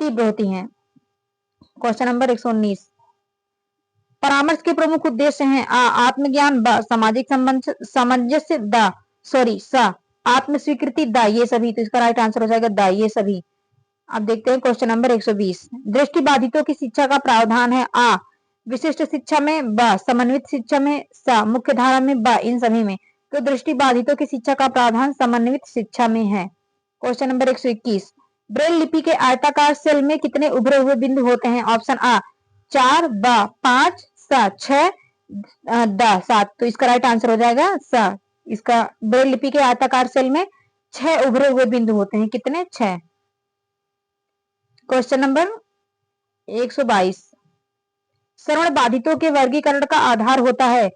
तीव्र होती हैं। क्वेश्चन नंबर 119, परामर्श के प्रमुख उद्देश्य हैं? आत्मज्ञान, ब सामाजिक संबंध सामंजस्य, द सॉरी स आत्म स्वीकृति, द ये सभी। तो इसका राइट आंसर हो जाएगा द ये सभी। अब देखते हैं क्वेश्चन नंबर 120, दृष्टि बाधितों की शिक्षा का प्रावधान है? विशिष्ट शिक्षा में, ब समन्वित शिक्षा में, स मुख्य धारा में, ब इन सभी में। तो दृष्टि बाधितों की शिक्षा का प्रावधान समन्वित शिक्षा में है। क्वेश्चन नंबर 121, ब्रेल लिपि के आयताकार सेल में कितने उभरे हुए बिंदु होते हैं? ऑप्शन 4, ब 5, स 6, द 7। तो इसका राइट आंसर हो जाएगा स। इसका ब्रेल लिपि के आयताकार सेल में 6 उभरे हुए बिंदु होते हैं। कितने? 6। क्वेश्चन नंबर 122, श्रवण बाधितों के वर्गीकरण का आधार होता है?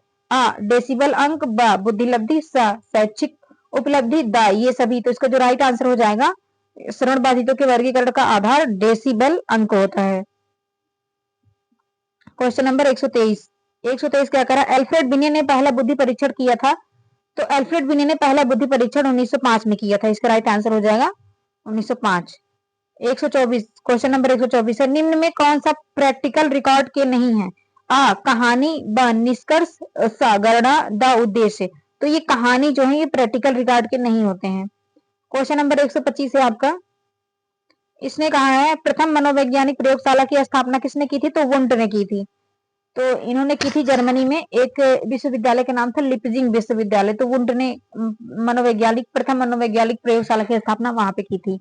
डेसिबल अंक, ब बुद्धिलब्धि, स शैक्षिक उपलब्धि, द ये सभी। तो इसका जो राइट आंसर हो जाएगा, श्रवण बाधितों के वर्गीकरण का आधार डेसिबल अंक होता है। क्वेश्चन नंबर 123 क्या करा? एल्फ्रेड बिने ने पहला बुद्धि परीक्षण किया था? तो एल्फ्रेड बिने ने पहला बुद्धि परीक्षण 1905 में किया था। इसका राइट आंसर हो जाएगा 1905। 124, क्वेश्चन नंबर 124 है, निम्न में कौन सा प्रैक्टिकल रिकॉर्ड के नहीं है? कहानी, ब निष्कर्ष, स गणना, द उद्देश्य। तो ये कहानी जो है ये प्रैक्टिकल रिकॉर्ड के नहीं होते हैं। क्वेश्चन नंबर 125 है आपका, इसने कहा है प्रथम मनोवैज्ञानिक प्रयोगशाला की स्थापना किसने की थी? तो वुंट ने की थी। तो इन्होंने की थी जर्मनी में, एक विश्वविद्यालय का नाम था लिपजिंग विश्वविद्यालय। तो वुंट ने प्रथम मनोवैज्ञानिक प्रयोगशाला की स्थापना वहां पे की थी।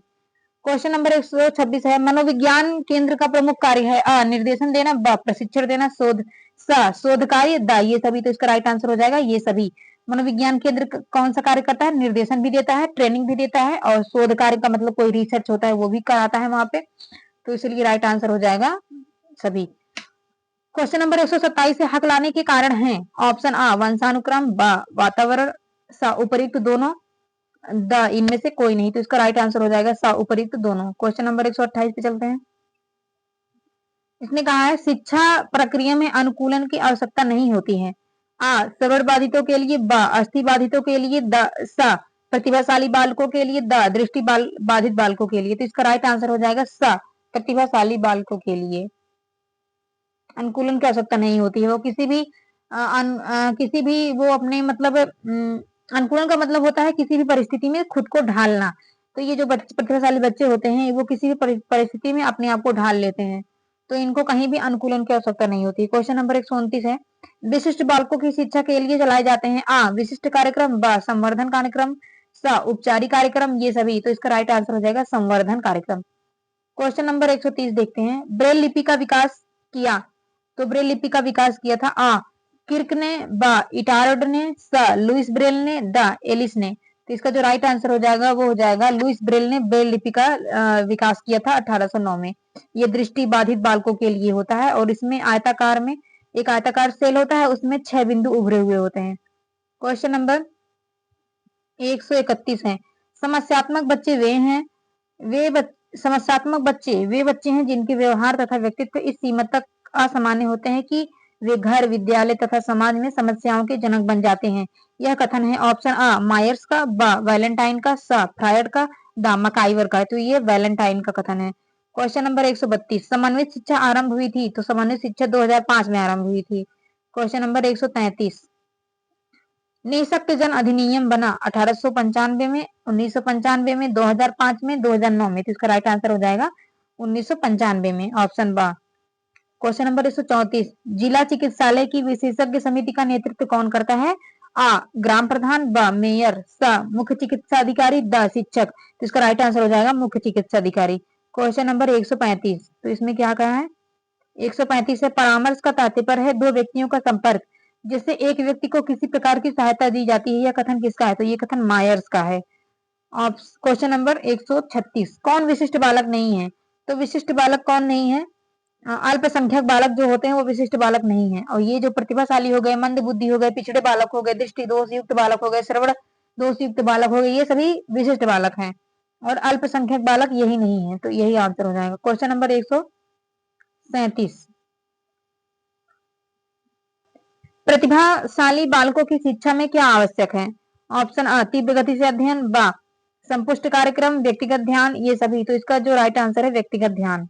क्वेश्चन नंबर 126 है, मनोविज्ञान केंद्र का प्रमुख कार्य है? निर्देशन देना, ब प्रशिक्षण देना, शोध कार्य, द ये सभी। तो इसका राइट आंसर हो जाएगा ये सभी। मनोविज्ञान केंद्र कौन सा कार्य करता है? निर्देशन भी देता है, ट्रेनिंग भी देता है, और शोध कार्य का मतलब कोई रिसर्च होता है वो भी कराता है वहां पे। तो इसलिए राइट आंसर हो जाएगा सभी। क्वेश्चन नंबर 127 से हक लाने के कारण है? ऑप्शन वंशानुक्रम, ब वातावरण, स उपयुक्त दोनों, द इनमें से कोई नहीं। तो इसका राइट आंसर हो जाएगा स उपयुक्त दोनों। क्वेश्चन नंबर 128 पे चलते हैं। इसने कहा है शिक्षा प्रक्रिया में अनुकूलन की आवश्यकता नहीं होती है? श्रवण बाधितों के लिए, ब अस्थि बाधितों के लिए, द स प्रतिभाशाली बालकों के लिए, द दृष्टि बाधित बालकों के लिए। तो इसका राइट आंसर हो जाएगा स प्रतिभाशाली बालकों के लिए अनुकूलन की आवश्यकता नहीं होती है। वो किसी भी वो अपने मतलब अनुकूलन का मतलब होता है किसी भी परिस्थिति में खुद को ढालना। तो ये जो प्रतिभाशाली बच्चे होते हैं वो किसी भी परिस्थिति में अपने आप को ढाल लेते हैं। तो इनको कहीं भी अनुकूलन की आवश्यकता नहीं होती। क्वेश्चन नंबर 129 है, विशिष्ट बालकों की शिक्षा के लिए चलाए जाते हैं? विशिष्ट कार्यक्रम, ब संवर्धन कार्यक्रम, स उपचारिक कार्यक्रम, ये सभी। तो इसका राइट आंसर हो जाएगा संवर्धन कार्यक्रम। क्वेश्चन नंबर 130 देखते हैं, ब्रेल लिपि का विकास किया? तो ब्रेल लिपि का विकास किया था? किर्क ने, ब इटार्ड ने, स लुइस ब्रेल ने, द एलिस ने। तो इसका जो राइट आंसर हो जाएगा वो हो जाएगा लुइस ब्रेल ने ब्रेल लिपि का विकास किया था 1809 में। ये दृष्टि बाधित बालकों के लिए होता है और इसमें आयताकार में एक आयताकार सेल होता है, उसमें 6 बिंदु उभरे हुए होते हैं। क्वेश्चन नंबर 131 है, समस्यात्मक बच्चे समस्यात्मक बच्चे वे बच्चे हैं जिनके व्यवहार तथा व्यक्तित्व इस सीमा तक असामान्य होते हैं कि वे घर, विद्यालय तथा समाज में समस्याओं के जनक बन जाते हैं। यह कथन है ऑप्शन मायर्स का, ब वैलेंटाइन का, स फ्रायड का, द मकाइवर का। तो ये वैलेंटाइन का कथन है। क्वेश्चन नंबर 132, समन्वित शिक्षा आरंभ हुई थी? तो समन्वित शिक्षा 2005 में आरंभ हुई थी। क्वेश्चन नंबर 133, निःशक्त जन अधिनियम बना 1895 में, 1995 में, 2005 में, 2009 में। तो इसका राइट आंसर हो जाएगा 1995 में, ऑप्शन बा। क्वेश्चन नंबर 134, जिला चिकित्सालय की विशेषज्ञ समिति का नेतृत्व कौन करता है? ग्राम प्रधान, ब मेयर, स मुख्य चिकित्सा अधिकारी, द शिक्षक। तो इसका राइट आंसर हो जाएगा मुख्य चिकित्सा अधिकारी। क्वेश्चन नंबर 135, तो इसमें क्या कहा है? 135 है, परामर्श का तात्पर्य है दो व्यक्तियों का संपर्क जिससे एक व्यक्ति को किसी प्रकार की सहायता दी जाती है। यह कथन किसका है? तो ये कथन मायर्स का है। क्वेश्चन नंबर 136, कौन विशिष्ट बालक नहीं है? तो विशिष्ट बालक कौन नहीं है? अल्पसंख्यक बालक जो होते हैं वो विशिष्ट बालक नहीं है। और ये जो प्रतिभाशाली हो गए, मंद बुद्धि हो गए, पिछड़े बालक हो गए, दृष्टि दोष युक्त बालक हो गए, श्रवण दोष युक्त बालक हो गए, ये सभी विशिष्ट बालक हैं और अल्पसंख्यक बालक यही नहीं है। तो यही आंसर हो जाएगा क्वेश्चन नंबर 137। प्रतिभाशाली बालकों की शिक्षा में क्या आवश्यक है? ऑप्शन आ तीव्र गति से अध्ययन, बा संपुष्ट कार्यक्रम, व्यक्तिगत ध्यान, ये सभी। तो इसका जो राइट आंसर है व्यक्तिगत ध्यान।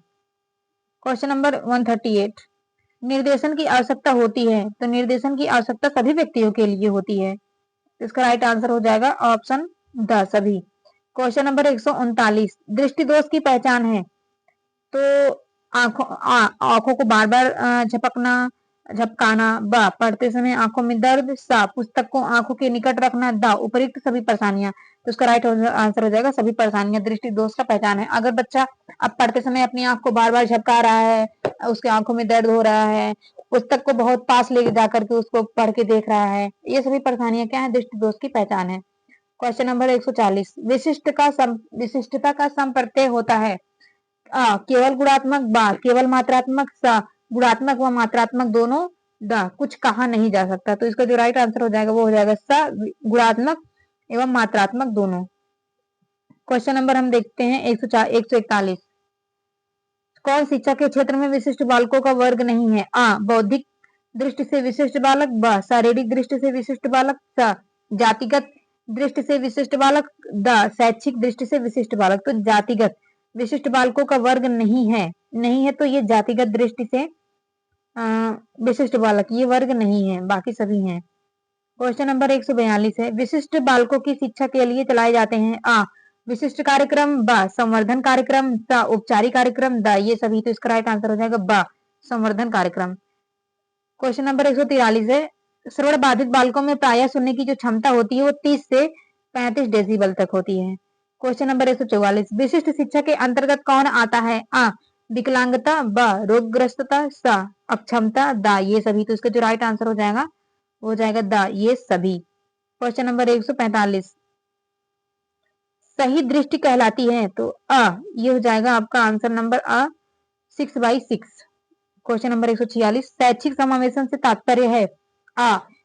क्वेश्चन नंबर 138, निर्देशन की आवश्यकता होती है? तो निर्देशन की आवश्यकता सभी व्यक्तियों के लिए होती है। तो इसका राइट आंसर हो जाएगा ऑप्शन द सभी। क्वेश्चन नंबर 139, दृष्टि दोष की पहचान है? तो आंखों को बार बार झपकना, झपकाना, ब पढ़ते समय आंखों में दर्द, सा पुस्तक को आंखों के निकट रखना, द उपयुक्त सभी परेशानियां। तो उसका राइट आंसर हो जाएगा सभी परेशानियां दृष्टि दोष का पहचान है। अगर बच्चा अब पढ़ते समय अपनी आंख को बार बार झपका रहा है, उसके आंखों में दर्द हो रहा है, पुस्तक को बहुत पास ले जाकर के उसको पढ़ के देख रहा है, ये सभी परेशानियां क्या है? दृष्टि दोष की पहचान है। क्वेश्चन नंबर 140, विशिष्टता का सम प्रत्यय होता है? केवल गुणात्मक, बा केवल मात्रात्मक, सा गुणात्मक व मात्रात्मक दोनों, द कुछ कहा नहीं जा सकता। तो इसका जो राइट आंसर हो जाएगा वो हो जाएगा सा गुणात्मक एवं मात्रात्मक दोनों। क्वेश्चन नंबर हम देखते हैं 141, कौन शिक्षा के क्षेत्र में विशिष्ट बालकों का वर्ग नहीं है? बौद्धिक दृष्टि से विशिष्ट बालक, ब शारीरिक दृष्टि से विशिष्ट बालक, स जातिगत दृष्टि से विशिष्ट बालक, द शैक्षिक दृष्टि से विशिष्ट बालक। तो जातिगत विशिष्ट बालकों का वर्ग नहीं है, नहीं है तो ये जातिगत दृष्टि से विशिष्ट बालक ये वर्ग नहीं है, बाकी सभी हैं। क्वेश्चन नंबर 142 है, विशिष्ट बालकों की शिक्षा के लिए चलाए जाते हैं? विशिष्ट कार्यक्रम, ब संवर्धन कार्यक्रम, स उपचारिक कार्यक्रम, द ये सभी। तो इसका राइट आंसर हो जाएगा ब संवर्धन कार्यक्रम। क्वेश्चन नंबर 143 है, श्रवण बाधित बालकों में प्रायः सुनने की जो क्षमता होती है वो 30 से 35 डेसिबल तक होती है। क्वेश्चन नंबर 144, विशिष्ट शिक्षा के अंतर्गत कौन आता है? विकलांगता, ब रोगग्रस्तता, स अक्षमता, द ये सभी। तो इसका जो राइट आंसर हो जाएगा वो हो जाएगा द ये सभी। क्वेश्चन नंबर 145, सही दृष्टि कहलाती है? तो ये हो जाएगा आपका आंसर नंबर 6/6। क्वेश्चन नंबर 146, शैक्षिक समावेशन से तात्पर्य है?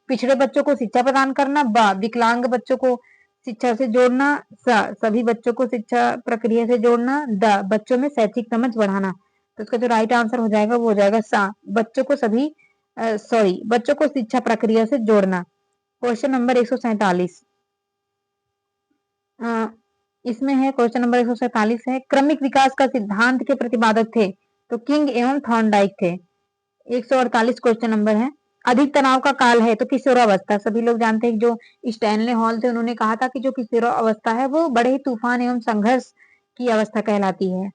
पिछड़े बच्चों को शिक्षा प्रदान करना, ब विकलांग बच्चों को शिक्षा से जोड़ना, स सभी बच्चों को शिक्षा प्रक्रिया से जोड़ना, द बच्चों में शैक्षिक समझ बढ़ाना। तो इसका जो राइट आंसर हो जाएगा वो हो जाएगा सा बच्चों को बच्चों को शिक्षा प्रक्रिया से जोड़ना। क्वेश्चन नंबर 147, इसमें है क्वेश्चन नंबर 147 है, क्रमिक विकास का सिद्धांत के प्रतिपादक थे? तो किंग एवं थॉर्नडाइक थे। 148 क्वेश्चन नंबर है, अधिक तनाव का काल है? तो किशोरावस्था। सभी लोग जानते हैं जो स्टैनले हॉल थे उन्होंने कहा था कि जो किशोरावस्था है वो बड़े ही तूफान एवं संघर्ष की अवस्था कहलाती है।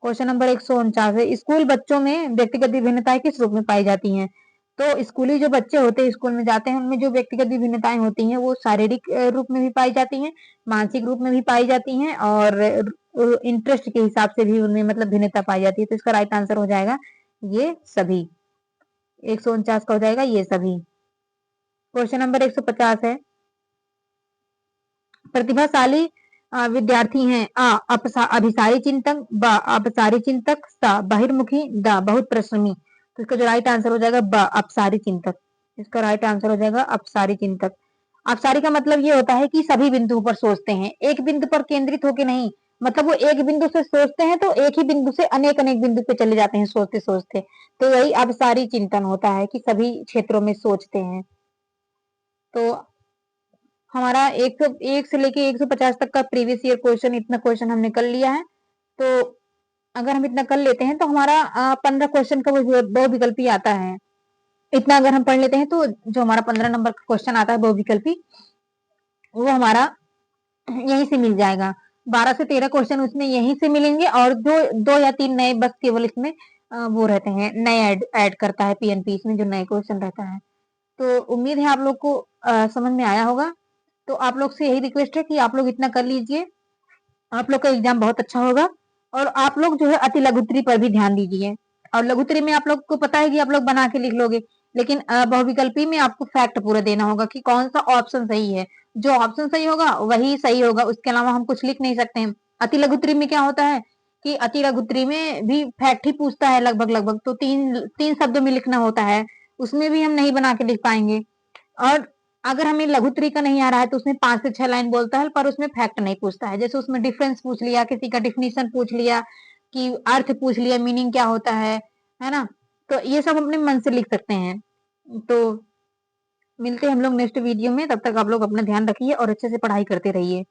क्वेश्चन नंबर 149 है, स्कूल बच्चों में व्यक्तिगत विभिन्नताएं किस रूप में पाई जाती हैं? तो स्कूली जो बच्चे होते हैं स्कूल में जाते हैं उनमें जो व्यक्तिगत विभिन्नताएं होती हैं वो शारीरिक रूप में भी पाई जाती हैं, मानसिक रूप में भी पाई जाती हैं और इंटरेस्ट के हिसाब से भी उनमें मतलब भिन्नता पाई जाती है। तो इसका राइट आंसर हो जाएगा ये सभी। 149 का हो जाएगा ये सभी। क्वेश्चन नंबर 150 है, प्रतिभाशाली विद्यार्थी हैं? अभिसारी चिंतक, ब अपसारी चिंतक, स बहिर्मुखी, द बहुत परिश्रमी। तो इसका जो राइट आंसर हो जाएगा ब अपसारी चिंतक। इसका राइट आंसर हो जाएगा अपसारी चिंतक। अपसारी का मतलब ये होता है कि सभी बिंदुओं पर सोचते हैं, एक बिंदु पर केंद्रित होके नहीं। मतलब वो एक बिंदु से सोचते हैं तो एक ही बिंदु से अनेक अनेक बिंदु पे चले जाते हैं सोचते सोचते। तो यही अपसारी चिंतन होता है कि सभी क्षेत्रों में सोचते हैं। तो हमारा 101 से लेके 150 तक का प्रीवियस ईयर क्वेश्चन, इतना क्वेश्चन हमने कर लिया है। तो अगर हम इतना कर लेते हैं तो हमारा 15 क्वेश्चन का वो बहुविकल्पी आता है। इतना अगर हम पढ़ लेते हैं तो जो हमारा 15 नंबर का क्वेश्चन आता है बहुविकल्पी वो हमारा यहीं से मिल जाएगा। 12 से 13 क्वेश्चन उसमें यहीं से मिलेंगे और जो 2 या 3 नए बस केवल इसमें वो रहते हैं, नए ऐड करता है पीएनपी इसमें जो नए क्वेश्चन रहता है। तो उम्मीद है आप लोग को समझ में आया होगा। तो आप लोग से यही रिक्वेस्ट है कि आप लोग इतना कर लीजिए, आप लोग का एग्जाम बहुत अच्छा होगा। और आप लोग जो है अति लघुत्री पर भी ध्यान दीजिए। और लघुत्री में आप लोग को पता है कि आप लोग बना के लिख लोगे, लेकिन बहुविकल्पी में आपको फैक्ट पूरा देना होगा कि कौन सा ऑप्शन सही है। जो ऑप्शन सही होगा वही सही होगा, उसके अलावा हम कुछ लिख नहीं सकते हैं। अति लघुत्री में क्या होता है कि अति लघुत्री में भी फैक्ट ही पूछता है लगभग, तो तीन शब्दों में लिखना होता है, उसमें भी हम नहीं बना के लिख पाएंगे। और अगर हमें लघुत्री का नहीं आ रहा है तो उसमें 5 से 6 लाइन बोलता है, पर उसमें फैक्ट नहीं पूछता है। जैसे उसमें डिफरेंस पूछ लिया, किसी का डिफिनीशन पूछ लिया, कि अर्थ पूछ लिया, मीनिंग क्या होता है ना? तो ये सब अपने मन से लिख सकते हैं। तो मिलते हैं हम लोग नेक्स्ट वीडियो में, तब तक आप लोग अपना ध्यान रखिए और अच्छे से पढ़ाई करते रहिए।